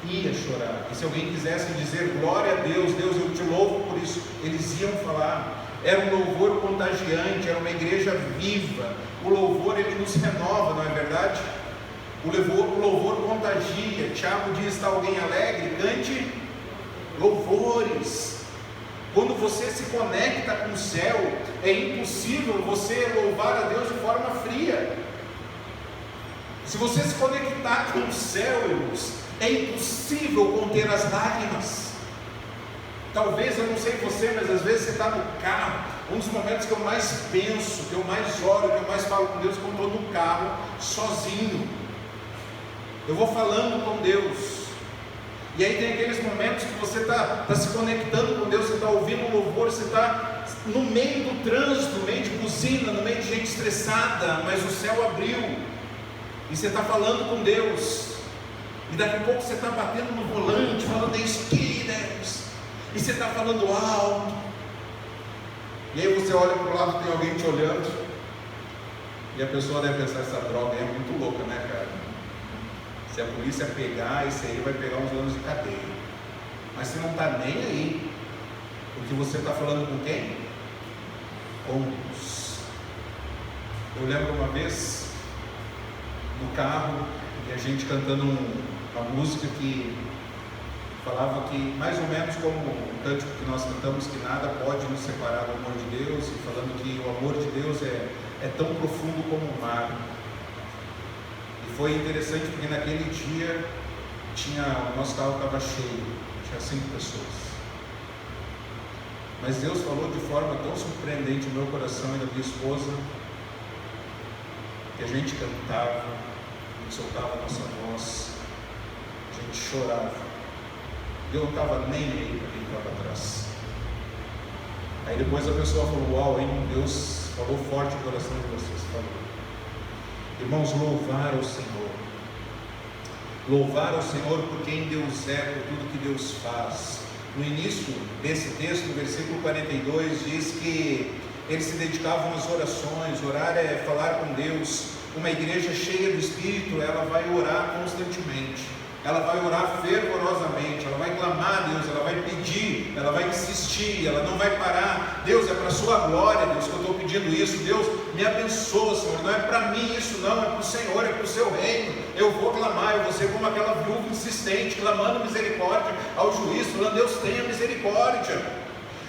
ia chorar. E se alguém quisesse dizer glória a Deus, Deus, eu te louvo por isso, eles iam falar. Era um louvor contagiante, era uma igreja viva. O louvor ele nos renova, não é verdade? O louvor contagia. Tiago diz: está alguém alegre? Cante louvores. Quando você se conecta com o céu, é impossível você louvar a Deus de forma fria. Se você se conectar com o céu, irmãos, é impossível conter as lágrimas. Talvez, eu não sei você, mas às vezes você está no carro. Um dos momentos que eu mais penso, que eu mais oro, que eu mais falo com Deus, quando eu estou no carro, sozinho. Eu vou falando com Deus. E aí tem aqueles momentos que você está se conectando com Deus, você está ouvindo um louvor, você está no meio do trânsito, no meio de buzina, no meio de gente estressada, mas o céu abriu, e você está falando com Deus, e daqui a pouco você está batendo no volante, falando: é isso aqui, Deus, e você está falando alto, e aí você olha para o lado, tem alguém te olhando, e a pessoa deve pensar: essa droga é muito louca, né, cara? Se a polícia pegar, isso aí vai pegar uns anos de cadeia. Mas você não está nem aí, porque você está falando com quem? Com Deus. Eu lembro uma vez, no carro, e a gente cantando uma música que falava que, mais ou menos como o cântico que nós cantamos, que nada pode nos separar do amor de Deus, e falando que o amor de Deus é tão profundo como o mar. Foi interessante porque naquele dia o nosso carro estava cheio, tinha 5 pessoas. Mas Deus falou de forma tão surpreendente no meu coração e da minha esposa, que a gente cantava, a gente soltava a nossa voz, a gente chorava. Deus não estava nem aí para quem estava atrás. Aí depois a pessoa falou: uau, hein, Deus falou forte o coração de vocês, falou. Irmãos, louvar ao Senhor. Louvar ao Senhor por quem Deus é, por tudo que Deus faz. No início desse texto, no versículo 42, diz que eles se dedicavam às orações. Orar é falar com Deus. Uma igreja cheia do Espírito, ela vai orar constantemente. Ela vai orar fervorosamente, ela vai clamar a Deus, ela vai pedir, ela vai insistir, ela não vai parar. Deus, é para a sua glória, Deus, que eu estou pedindo isso. Deus, me abençoa, Senhor. Não é para mim isso não, é para o Senhor, é para o seu reino. Eu vou clamar, eu vou ser como aquela viúva insistente, clamando misericórdia ao juiz, falando: Deus, tenha misericórdia.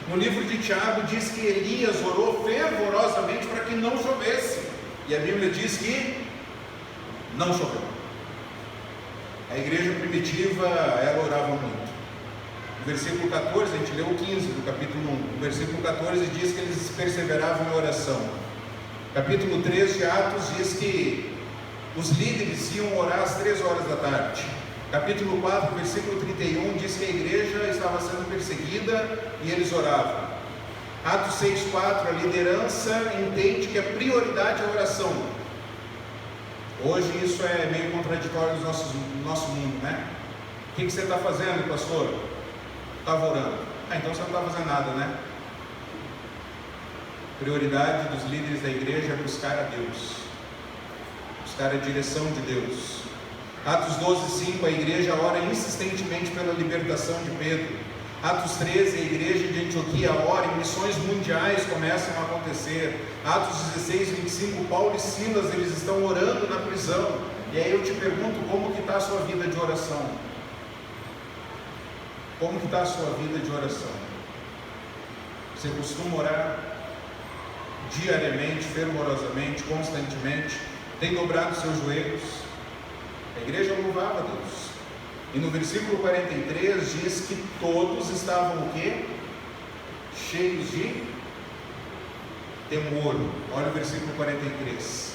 No livro de Tiago diz que Elias orou fervorosamente para que não chovesse, e a Bíblia diz que não choveu. A igreja primitiva, ela orava muito. No versículo 14, a gente leu o 15 do capítulo 1. No versículo 14 diz que eles perseveravam em oração. Capítulo 13 de Atos diz que os líderes iam orar às 3 horas da tarde. Capítulo 4, versículo 31 diz que a igreja estava sendo perseguida e eles oravam. Atos 6,4, a liderança entende que a prioridade é a oração. Hoje isso é meio contraditório no nosso mundo, né? O que você está fazendo, pastor? Estava orando. Então você não está fazendo nada, né? Prioridade dos líderes da igreja é buscar a Deus, buscar a direção de Deus. Atos 12,5, a igreja ora insistentemente pela libertação de Pedro. Atos 13, a igreja de Antioquia ora e missões mundiais começam a acontecer. Atos 16, 25, Paulo e Silas, eles estão orando na prisão. E aí eu te pergunto, como que está a sua vida de oração? Como que está a sua vida de oração? Você costuma orar diariamente, fervorosamente, constantemente? Tem dobrado seus joelhos? A igreja louvava a Deus. E no versículo 43 diz que todos estavam o quê? Cheios de temor. Olha o versículo 43.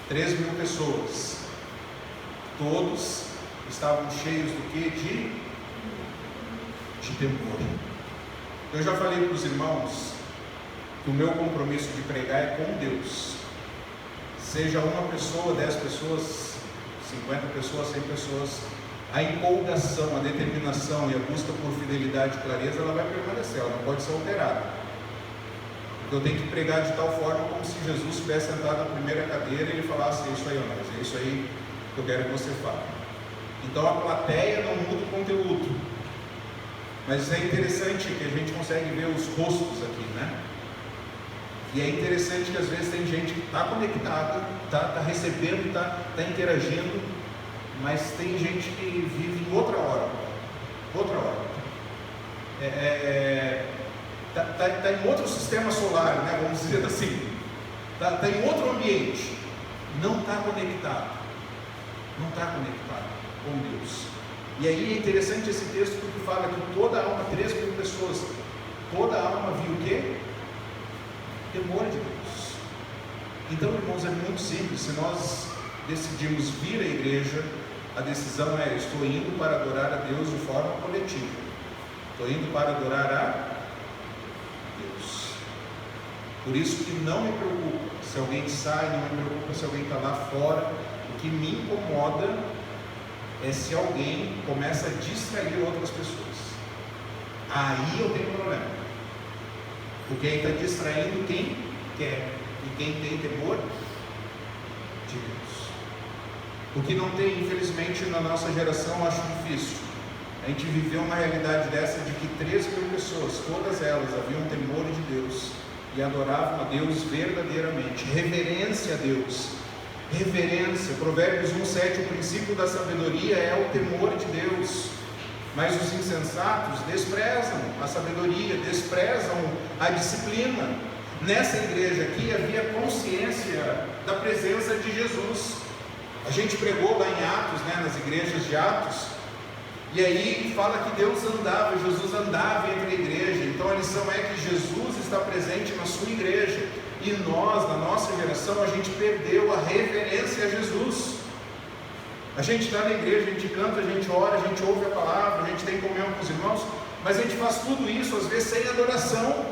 3.000 pessoas. Todos estavam cheios do quê? De temor. Eu já falei para os irmãos que o meu compromisso de pregar é com Deus. Seja uma pessoa, 10 pessoas, 50 pessoas, 100 pessoas, a empolgação, a determinação e a busca por fidelidade e clareza, ela vai permanecer, ela não pode ser alterada. Porque eu tenho que pregar de tal forma como se Jesus estivesse sentado na primeira cadeira e ele falasse: é isso aí, Onés, é isso aí que eu quero que você fale. Então a plateia não muda o conteúdo, mas é interessante que a gente consegue ver os rostos aqui, né? E é interessante que às vezes tem gente que está conectada, está recebendo, está interagindo, mas tem gente que vive em outra hora. Está em outro sistema solar, né? Vamos dizer assim. Está em outro ambiente. Não está conectado com Deus. E aí é interessante esse texto porque fala que toda a alma, 3.000 pessoas, toda a alma viu o quê? Temor de Deus. Então, irmãos, é muito simples. Se nós decidimos vir à igreja, a decisão é: estou indo para adorar a Deus de forma coletiva, estou indo para adorar a Deus. Por isso que não me preocupa se alguém sai, não me preocupa se alguém está lá fora. O que me incomoda é se alguém começa a distrair outras pessoas. Aí eu tenho problema, porque aí está distraindo quem quer e quem tem temor de Deus. O que não tem, infelizmente, na nossa geração, eu acho difícil. A gente viveu uma realidade dessa de que 3.000 pessoas, todas elas haviam temor de Deus e adoravam a Deus verdadeiramente, reverência a Deus. Reverência, Provérbios 1,7, o princípio da sabedoria é o temor de Deus, mas os insensatos desprezam a sabedoria, desprezam a disciplina. Nessa igreja aqui havia consciência da presença de Jesus. A gente pregou lá em Atos, né, nas igrejas de Atos, e aí fala que Deus andava, Jesus andava entre a igreja. Então a lição é que Jesus está presente na sua igreja. E nós, na nossa geração, a gente perdeu a reverência a Jesus. A gente está na igreja, a gente canta, a gente ora, a gente ouve a palavra, a gente tem comunhão com os irmãos, mas a gente faz tudo isso, às vezes, sem adoração,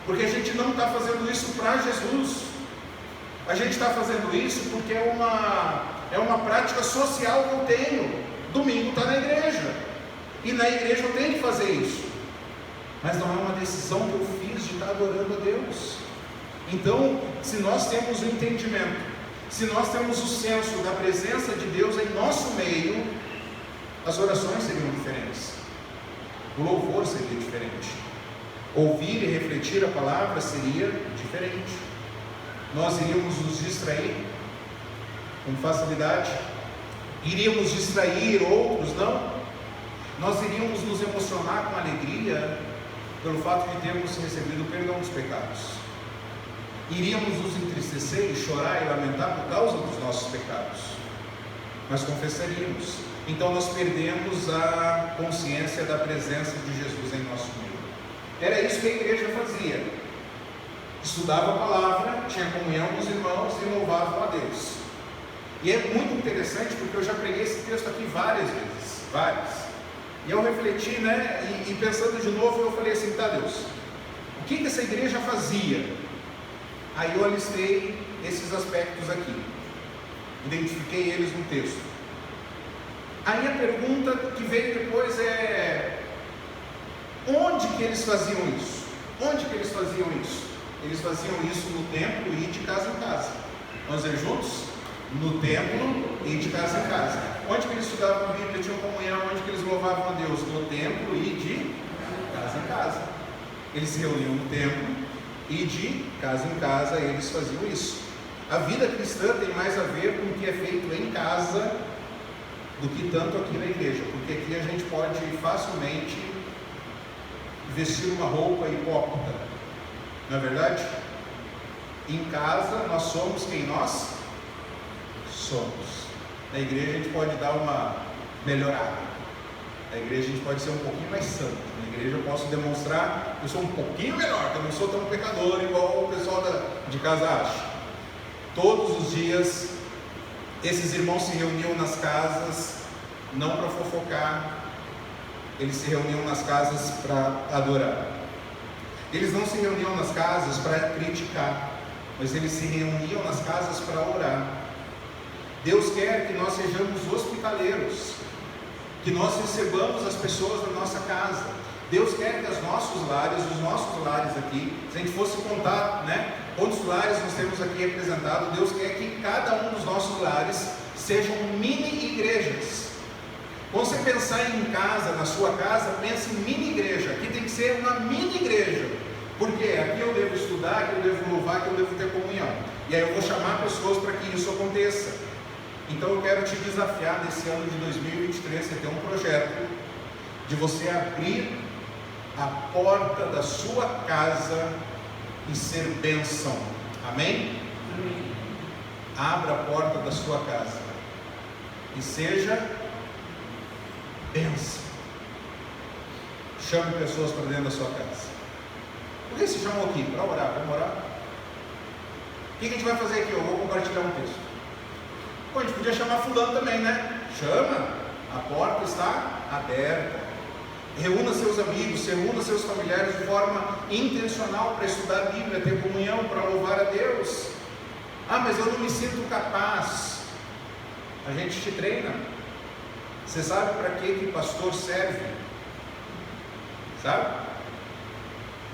porque a gente não está fazendo isso para Jesus. A gente está fazendo isso porque é uma prática social que eu tenho. Domingo está na igreja, e na igreja eu tenho que fazer isso, mas não é uma decisão que eu fiz de estar adorando a Deus. Então, se nós temos o entendimento, se nós temos o senso da presença de Deus em nosso meio, as orações seriam diferentes, o louvor seria diferente, ouvir e refletir a palavra seria diferente. Nós iríamos nos distrair com facilidade, iríamos distrair outros, não? Nós iríamos nos emocionar com alegria pelo fato de termos recebido o perdão dos pecados. Iríamos nos entristecer e chorar e lamentar por causa dos nossos pecados, mas confessaríamos. Então nós perdemos a consciência da presença de Jesus em nosso meio. Era isso que a igreja fazia: estudava a palavra, tinha comunhão com os irmãos e louvavam a Deus. E é muito interessante porque eu já preguei esse texto aqui várias vezes, e eu refleti, né, e pensando de novo, eu falei assim: tá, Deus, o que essa igreja fazia? Aí eu alistei esses aspectos aqui, identifiquei eles no texto. Aí a pergunta que veio depois é: onde que eles faziam isso? Onde que eles faziam isso? Eles faziam isso no templo e de casa em casa. Vamos ver juntos? No templo e de casa em casa. Onde que eles estudavam a Bíblia, tinham comunhão? Onde que eles louvavam a Deus? No templo e de casa em casa. Eles se reuniam no templo e de casa em casa eles faziam isso. A vida cristã tem mais a ver com o que é feito em casa do que tanto aqui na igreja, porque aqui a gente pode facilmente vestir uma roupa hipócrita, não é verdade? Em casa nós somos quem nós somos. Na igreja a gente pode dar uma melhorada. Na igreja a gente pode ser um pouquinho mais santo. Na igreja eu posso demonstrar que eu sou um pouquinho melhor, que eu não sou tão pecador igual o pessoal de casa acha. Todos os dias esses irmãos se reuniam nas casas, não para fofocar, eles se reuniam nas casas para adorar. Eles não se reuniam nas casas para criticar, mas eles se reuniam nas casas para orar. Deus quer que nós sejamos hospitaleiros. que nós recebamos as pessoas na nossa casa. Deus quer que os nossos lares aqui, se a gente fosse contar, né, quantos lares nós temos aqui representados, Deus quer que cada um dos nossos lares sejam mini igrejas. Quando você pensar em casa, na sua casa, pense em mini igreja. Aqui tem que ser uma mini igreja, porque aqui eu devo estudar, aqui eu devo louvar, aqui eu devo ter comunhão, e aí eu vou chamar pessoas para que isso aconteça. Então eu quero te desafiar nesse ano de 2023, você ter um projeto de você abrir a porta da sua casa e ser bênção. Amém? Amém. Abra a porta da sua casa e seja bênção. Chame pessoas para dentro da sua casa. Por que se chamou aqui? Para orar. Vamos orar? O que a gente vai fazer aqui? Eu vou compartilhar um texto. Pô, a gente podia chamar fulano também, né? Chama, a porta está aberta. Reúna seus amigos, reúna seus familiares de forma intencional para estudar a Bíblia, ter comunhão, para louvar a Deus. Ah, mas eu não me sinto capaz. A gente te treina. Você sabe para que pastor serve? Sabe?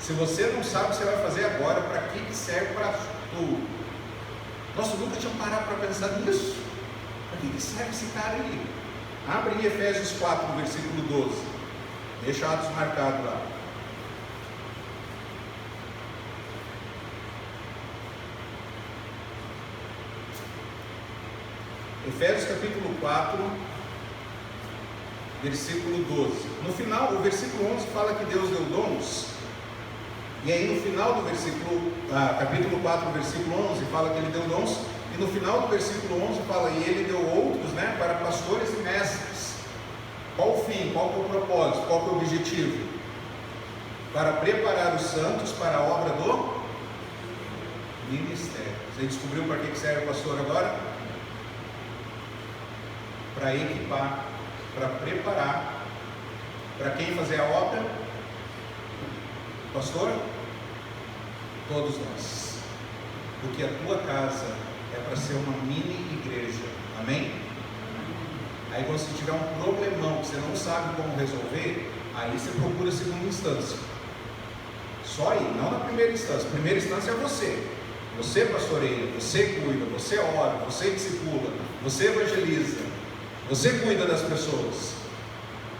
Se você não sabe, você vai fazer agora. Para que serve pastor? Nossa, eu nunca tinha parado para pensar nisso. Para que serve esse cara aí? Abre em Efésios 4, versículo 12. Deixa Atos marcado lá. Efésios capítulo 4, versículo 12. No final, o versículo 11 fala que Deus deu dons. E aí no final do versículo, capítulo 4, versículo 11, fala que Ele deu dons. E no final do versículo 11 fala, e Ele deu outros, né, para pastores e mestres. Qual o fim? Qual é o propósito? Qual é o objetivo? Para preparar os santos para a obra do ministério. Você descobriu para que serve o pastor agora? Para equipar, para preparar. Para quem fazer a obra? Pastor? Todos nós. Porque a tua casa é para ser uma mini igreja. Amém? Aí quando você tiver um problemão que você não sabe como resolver, aí você procura a segunda instância. Só aí, não na primeira instância. Primeira instância é você. Você pastoreia, você cuida, você ora, você discipula, você evangeliza, você cuida das pessoas.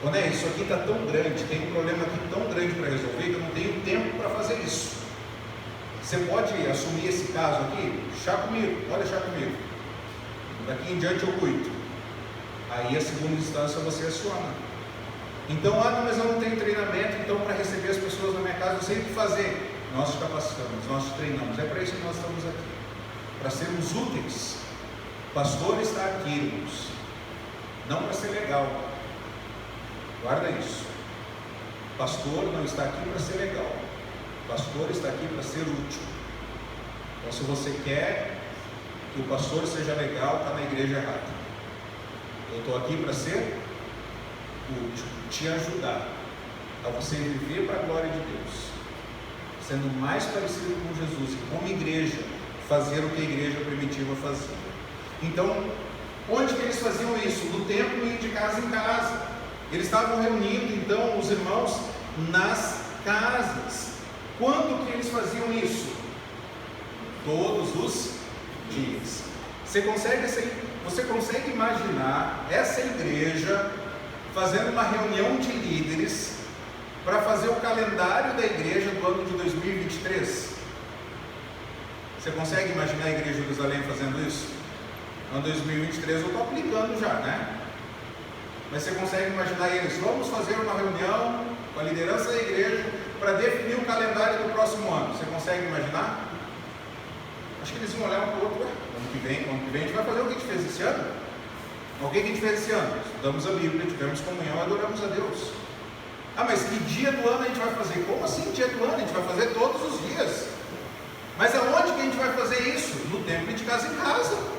Né, isso aqui está tão grande, tem um problema aqui tão grande para resolver que eu não tenho tempo para fazer isso. Você pode assumir esse caso aqui? Deixa comigo, pode deixar comigo. Daqui em diante eu cuido. Aí a segunda instância você aciona. Então, não, mas eu não tenho treinamento, então para receber as pessoas na minha casa eu sei o que fazer. Nós te capacitamos, nós te treinamos. É para isso que nós estamos aqui, para sermos úteis. O pastor está aqui, irmãos, não para ser legal. Guarda isso. O pastor não está aqui para ser legal. O pastor está aqui para ser útil. Então, se você quer que o pastor seja legal, está na igreja errada. Eu estou aqui para ser útil, te ajudar a você viver para a glória de Deus, sendo mais parecido com Jesus e como igreja, fazer o que a igreja primitiva fazia. Então, onde que eles faziam isso? No templo e de casa em casa. Eles estavam reunindo então os irmãos nas casas. Quando que eles faziam isso? Todos os dias. Você consegue imaginar essa igreja fazendo uma reunião de líderes para fazer o calendário da igreja do ano de 2023? Você consegue imaginar a igreja de Jerusalém fazendo isso? No 2023 eu estou aplicando já, né? Mas você consegue imaginar eles? Vamos fazer uma reunião com a liderança da igreja para definir o calendário do próximo ano. Você consegue imaginar? Acho que eles vão olhar um para o outro. Ano que vem a gente vai fazer o que a gente fez esse ano. O que a gente fez esse ano? Estudamos a Bíblia, tivemos comunhão, adoramos a Deus. Mas que dia do ano a gente vai fazer? Como assim dia do ano? A gente vai fazer todos os dias. Mas aonde que a gente vai fazer isso? No templo e de casa em casa.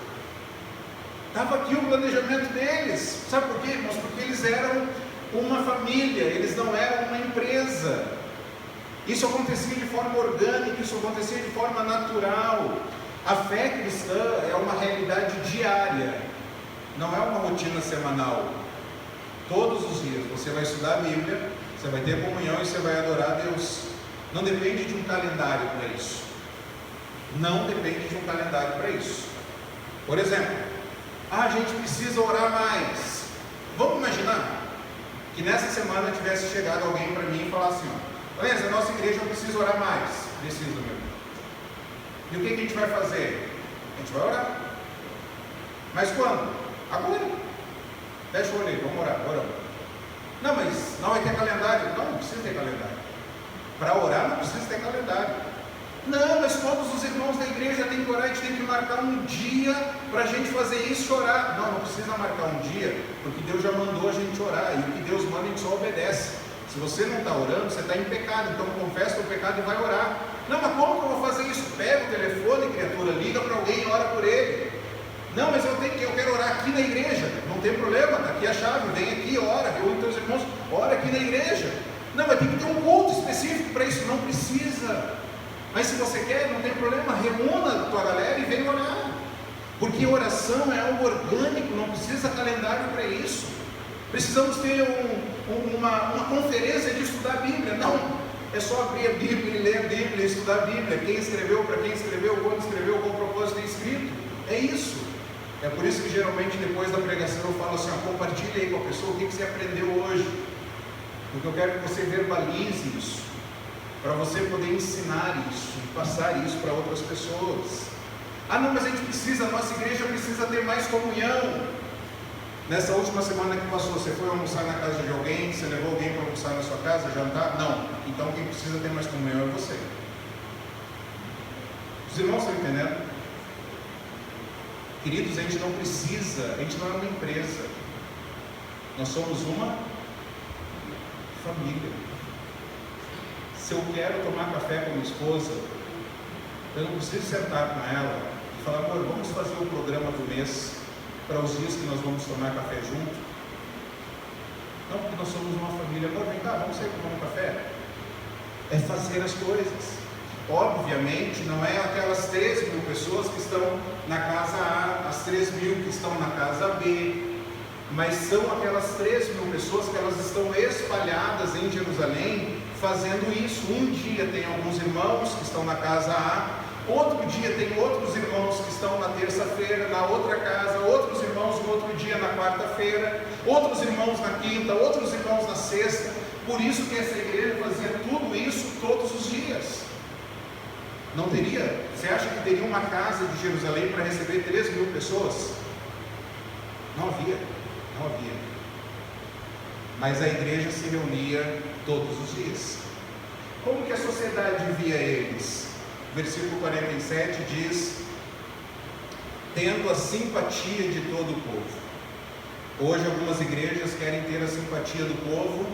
Estava aqui o planejamento deles. Sabe por quê, irmãos? Porque eles eram uma família, eles não eram uma empresa. Isso acontecia de forma orgânica, isso acontecia de forma natural. A fé cristã é uma realidade diária, não é uma rotina semanal. Todos os dias você vai estudar a Bíblia, você vai ter comunhão e você vai adorar a Deus. Não depende de um calendário para isso. Não depende de um calendário para isso. Por exemplo, a gente precisa orar mais. Vamos imaginar que nessa semana tivesse chegado alguém para mim e falar assim: Lorenzo, a nossa igreja precisa orar mais. Precisa mesmo. E o que a gente vai fazer? A gente vai orar. Mas quando? Agora. Fecha o olho aí, vamos orar, oramos. Não, mas não vai ter calendário. Não precisa ter calendário. Para orar não precisa ter calendário. Não, mas todos os irmãos da igreja têm que orar, a gente tem que marcar um dia para a gente fazer isso, orar. Não precisa marcar um dia, porque Deus já mandou a gente orar, e o que Deus manda a gente só obedece. Se você não está orando, você está em pecado, então confessa o pecado e vai orar. Não, mas como que eu vou fazer isso? Pega o telefone, criatura, liga para alguém e ora por ele. Não, mas eu quero orar aqui na igreja. Não tem problema, está aqui a chave, vem aqui, ora, reúne teus irmãos, ora aqui na igreja. Não, mas tem que ter um culto específico para isso. Não precisa. Mas se você quer, não tem problema, reúna a tua galera e vem orar. Porque oração é algo orgânico, não precisa calendário para isso. Precisamos ter uma conferência de estudar a Bíblia. Não, é só abrir a Bíblia e ler a Bíblia e estudar a Bíblia. Quem escreveu, para quem escreveu, quando escreveu, qual propósito é escrito. É isso. É por isso que geralmente depois da pregação eu falo assim: compartilhe aí com a pessoa o que você aprendeu hoje. Porque eu quero que você verbalize isso, para você poder ensinar isso e passar isso para outras pessoas. Ah não, mas a gente precisa, a nossa igreja precisa ter mais comunhão. Nessa última semana que passou, você foi almoçar na casa de alguém, você levou alguém para almoçar na sua casa, jantar? Não. Então quem precisa ter mais comunhão é você. Os irmãos estão entendendo? Queridos, a gente não precisa, a gente não é uma empresa. Nós somos uma família. Se eu quero tomar café com minha esposa, eu não preciso sentar com ela e falar: amor, vamos fazer o programa do mês para os dias que nós vamos tomar café junto. Não, porque nós somos uma família. Amor, vem cá, vamos sair tomar um café. É fazer as coisas. Obviamente não é aquelas 3.000 pessoas que estão na casa A, as 3.000 que estão na casa B, mas são aquelas 3.000 pessoas que elas estão espalhadas em Jerusalém fazendo isso. Um dia tem alguns irmãos que estão na casa A, outro dia tem outros irmãos que estão na terça-feira, na outra casa, outros irmãos no outro dia, na quarta-feira, outros irmãos na quinta, outros irmãos na sexta. Por isso que essa igreja fazia tudo isso todos os dias. Não teria? Você acha que teria uma casa de Jerusalém para receber 3.000 pessoas? Não havia. Não havia. Mas a igreja se reunia todos os dias. Como que a sociedade via eles? Versículo 47 diz: tendo a simpatia de todo o povo. Hoje algumas igrejas querem ter a simpatia do povo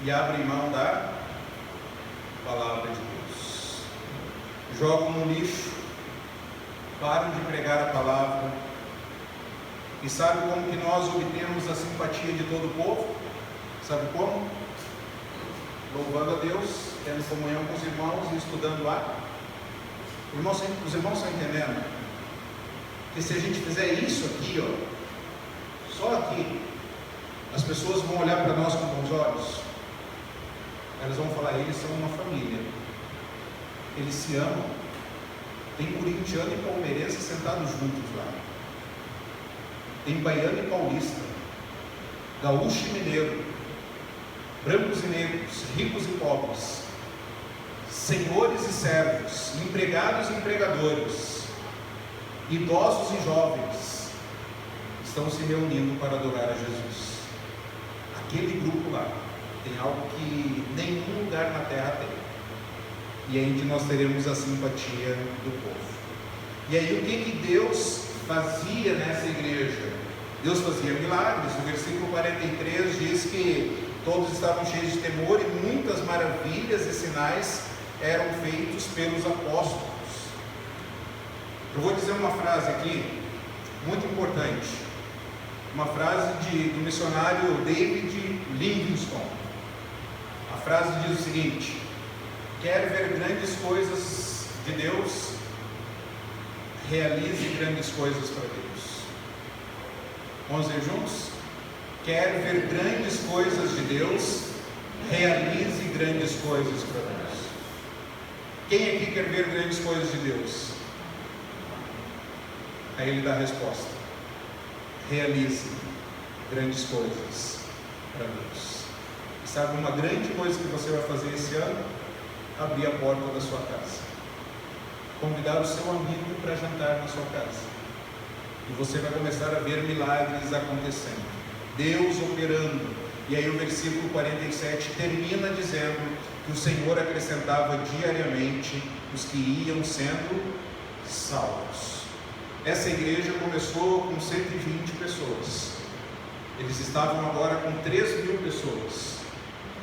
e abrem mão da palavra de Deus. Jogam no lixo, param de pregar a palavra. E sabe como que nós obtemos a simpatia de todo o povo? Sabe como? Louvando a Deus, tendo comunhão com os irmãos e estudando a. Os irmãos estão entendendo? Que se a gente fizer isso aqui, ó, só aqui, as pessoas vão olhar para nós com bons olhos. Elas vão falar: eles são uma família, eles se amam. Tem corintiano e palmeirense sentados juntos lá. Tem baiano e paulista, gaúcho e mineiro, brancos e negros, ricos e pobres, senhores e servos, empregados e empregadores, idosos e jovens, estão se reunindo para adorar a Jesus. Aquele grupo lá tem algo que nenhum lugar na terra tem. E aí nós teremos a simpatia do povo. E aí o que Deus fazia nessa igreja? Deus fazia milagres. O versículo 43 diz que todos estavam cheios de temor e muitas maravilhas e sinais eram feitos pelos apóstolos. Eu vou dizer uma frase aqui muito importante, uma frase do missionário David Livingstone. A frase diz o seguinte: quer ver grandes coisas de Deus, realize grandes coisas para Deus. Vamos ver juntos? quer ver grandes coisas de Deus, realize grandes coisas para Deus. Quem aqui quer ver grandes coisas de Deus? Aí ele dá a resposta: realize grandes coisas para Deus. E sabe uma grande coisa que você vai fazer esse ano? Abrir a porta da sua casa, convidar o seu amigo para jantar na sua casa, e você vai começar a ver milagres acontecendo, Deus operando. E aí o versículo 47 termina dizendo que o Senhor acrescentava diariamente os que iam sendo salvos. Essa igreja começou com 120 pessoas, eles estavam agora com 3.000 pessoas,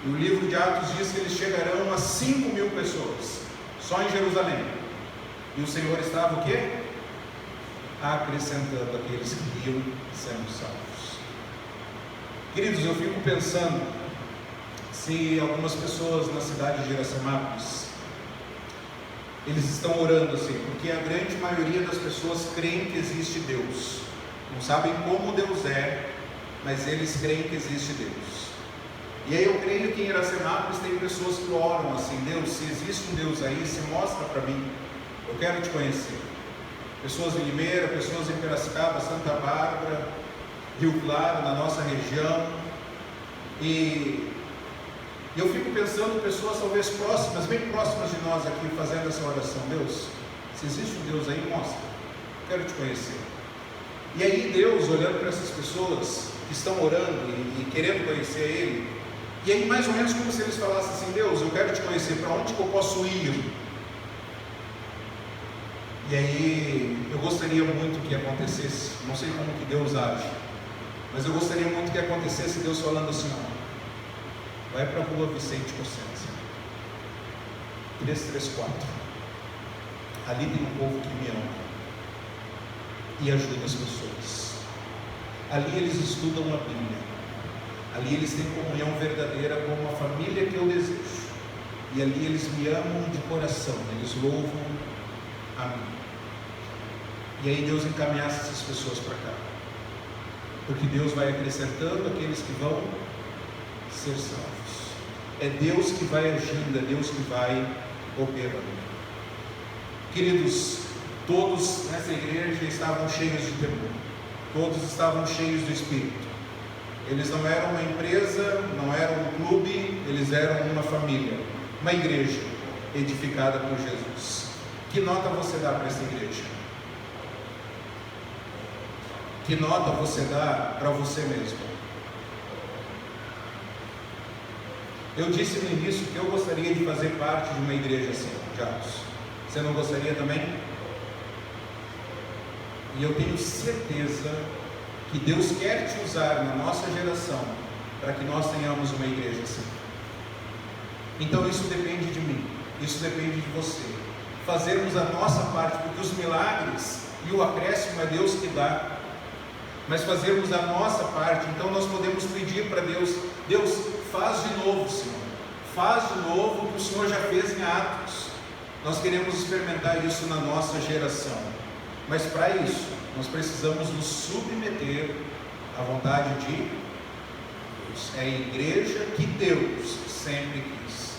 e o livro de Atos diz que eles chegarão a 5.000 pessoas, só em Jerusalém. E o Senhor estava o quê? Acrescentando aqueles que iam sendo salvos. Queridos, eu fico pensando se algumas pessoas na cidade de Iracemápolis, eles estão orando assim, porque a grande maioria das pessoas creem que existe Deus, não sabem como Deus é, mas eles creem que existe Deus. E aí eu creio que em Iracemápolis tem pessoas que oram assim: Deus, se existe um Deus aí, se mostra para mim, eu quero te conhecer. Pessoas em Limeira, pessoas em Piracicaba, Santa Bárbara, Rio Claro, na nossa região. E eu fico pensando, pessoas talvez próximas, bem próximas de nós aqui, fazendo essa oração: Deus, se existe um Deus aí, mostra, eu quero te conhecer. E aí Deus, olhando para essas pessoas que estão orando e querendo conhecer Ele, e aí mais ou menos como se eles falassem assim: Deus, eu quero te conhecer, para onde que eu posso ir? E aí eu gostaria muito que acontecesse, não sei como que Deus age, mas eu gostaria muito que acontecesse Deus falando assim: ó, vai para a rua Vicente Cossenza, 334, ali tem um povo que me ama e ajuda as pessoas, ali eles estudam a Bíblia, ali eles têm comunhão verdadeira com a família que eu desejo, e ali eles me amam de coração, eles louvam a mim. E aí Deus encaminhasse essas pessoas para cá, porque Deus vai acrescentando aqueles que vão ser salvos. É Deus que vai agindo, é Deus que vai operando. Queridos, todos nessa igreja estavam cheios de temor, todos estavam cheios do Espírito. Eles não eram uma empresa, não eram um clube, eles eram uma família, uma igreja edificada por Jesus. Que nota você dá para essa igreja? Que nota você dá para você mesmo? Eu disse no início que eu gostaria de fazer parte de uma igreja assim, Atos. Você não gostaria também? E eu tenho certeza que Deus quer te usar na nossa geração para que nós tenhamos uma igreja assim. Então isso depende de mim, isso depende de você. Fazermos a nossa parte, porque os milagres e o acréscimo é Deus que dá. Mas fazermos a nossa parte, então nós podemos pedir para Deus: Deus, faz de novo, Senhor, faz de novo o que o Senhor já fez em Atos. Nós queremos experimentar isso na nossa geração, mas para isso nós precisamos nos submeter à vontade de Deus. É a igreja que Deus sempre quis,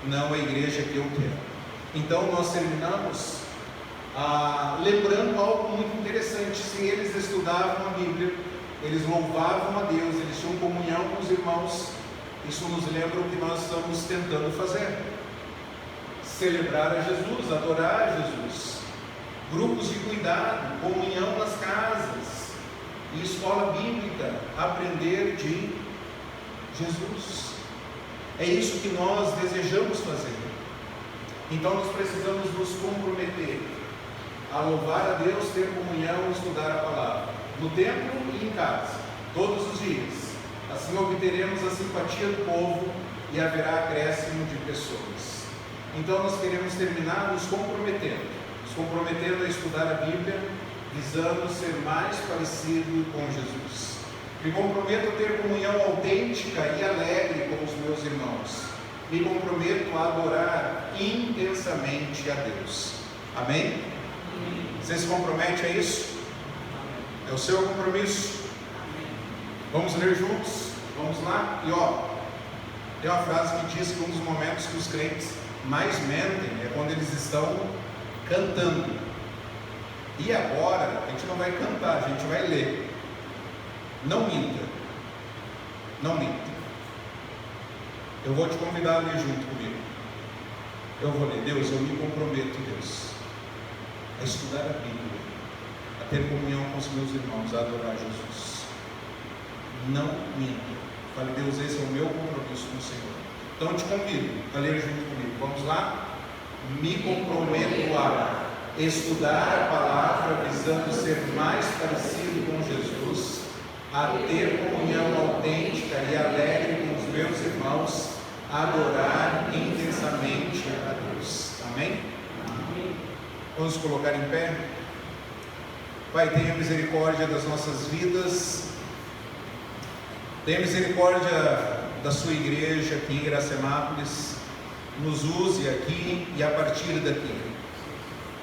não a igreja que eu quero. Então nós terminamos lembrando algo muito interessante. Se eles estudavam a Bíblia, eles louvavam a Deus, eles tinham comunhão com os irmãos, isso nos lembra o que nós estamos tentando fazer: celebrar a Jesus, adorar a Jesus, grupos de cuidado, comunhão nas casas, e escola bíblica, aprender de Jesus. É isso que nós desejamos fazer. Então nós precisamos nos comprometer a louvar a Deus, ter comunhão, estudar a palavra, no templo e em casa, todos os dias. Assim obteremos a simpatia do povo e haverá acréscimo de pessoas. Então nós queremos terminar nos comprometendo a estudar a Bíblia, visando ser mais parecido com Jesus. Me comprometo a ter comunhão autêntica e alegre com os meus irmãos. Me comprometo a adorar intensamente a Deus. Amém? Você se compromete a isso? É o seu compromisso? Vamos ler juntos? Vamos lá? E ó, tem uma frase que diz que um dos momentos que os crentes mais mentem é quando eles estão cantando. E agora, a gente não vai cantar, a gente vai ler. Não minta. Não minta. Eu vou te convidar a ler junto comigo. Eu vou ler. Deus, eu me comprometo, Deus, a estudar a Bíblia, a ter comunhão com os meus irmãos, a adorar Jesus. Não minta. Fale, Deus, esse é o meu compromisso com o Senhor. Então eu te convido a ler junto comigo. Vamos lá? Me comprometo a estudar a palavra, visando ser mais parecido com Jesus, a ter comunhão autêntica e alegre com os meus irmãos, a adorar intensamente a Deus. Amém? Amém. Vamos colocar em pé. Pai, tenha misericórdia das nossas vidas, tenha misericórdia da sua igreja aqui em Iracemápolis, nos use aqui e a partir daqui.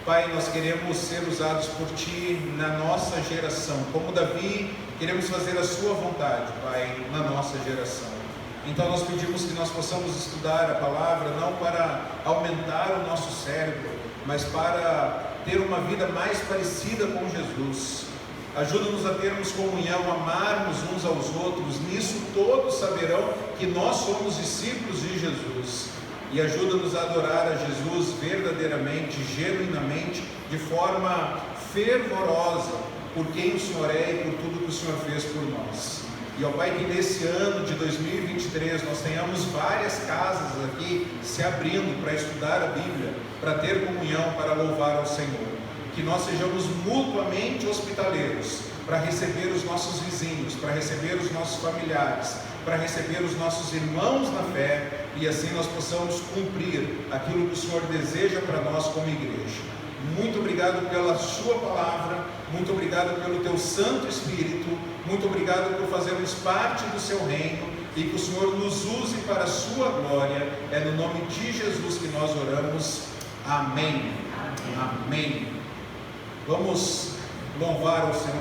Pai, nós queremos ser usados por Ti na nossa geração, como Davi, queremos fazer a Sua vontade, Pai, na nossa geração. Então nós pedimos que nós possamos estudar a palavra, não para aumentar o nosso cérebro, mas para ter uma vida mais parecida com Jesus. Ajuda-nos a termos comunhão, amarmos uns aos outros, nisso todos saberão que nós somos discípulos de Jesus. E ajuda-nos a adorar a Jesus verdadeiramente, genuinamente, de forma fervorosa, por quem o Senhor é e por tudo que o Senhor fez por nós. E ó Pai, que nesse ano de 2023 nós tenhamos várias casas aqui se abrindo para estudar a Bíblia, para ter comunhão, para louvar ao Senhor. Que nós sejamos mutuamente hospitaleiros, para receber os nossos vizinhos, para receber os nossos familiares, para receber os nossos irmãos na fé, e assim nós possamos cumprir aquilo que o Senhor deseja para nós como igreja. Muito obrigado pela Sua palavra, muito obrigado pelo Teu Santo Espírito, muito obrigado por fazermos parte do Seu reino, e que o Senhor nos use para a Sua glória. É no nome de Jesus que nós oramos. Amém. Amém. Vamos louvar ao Senhor.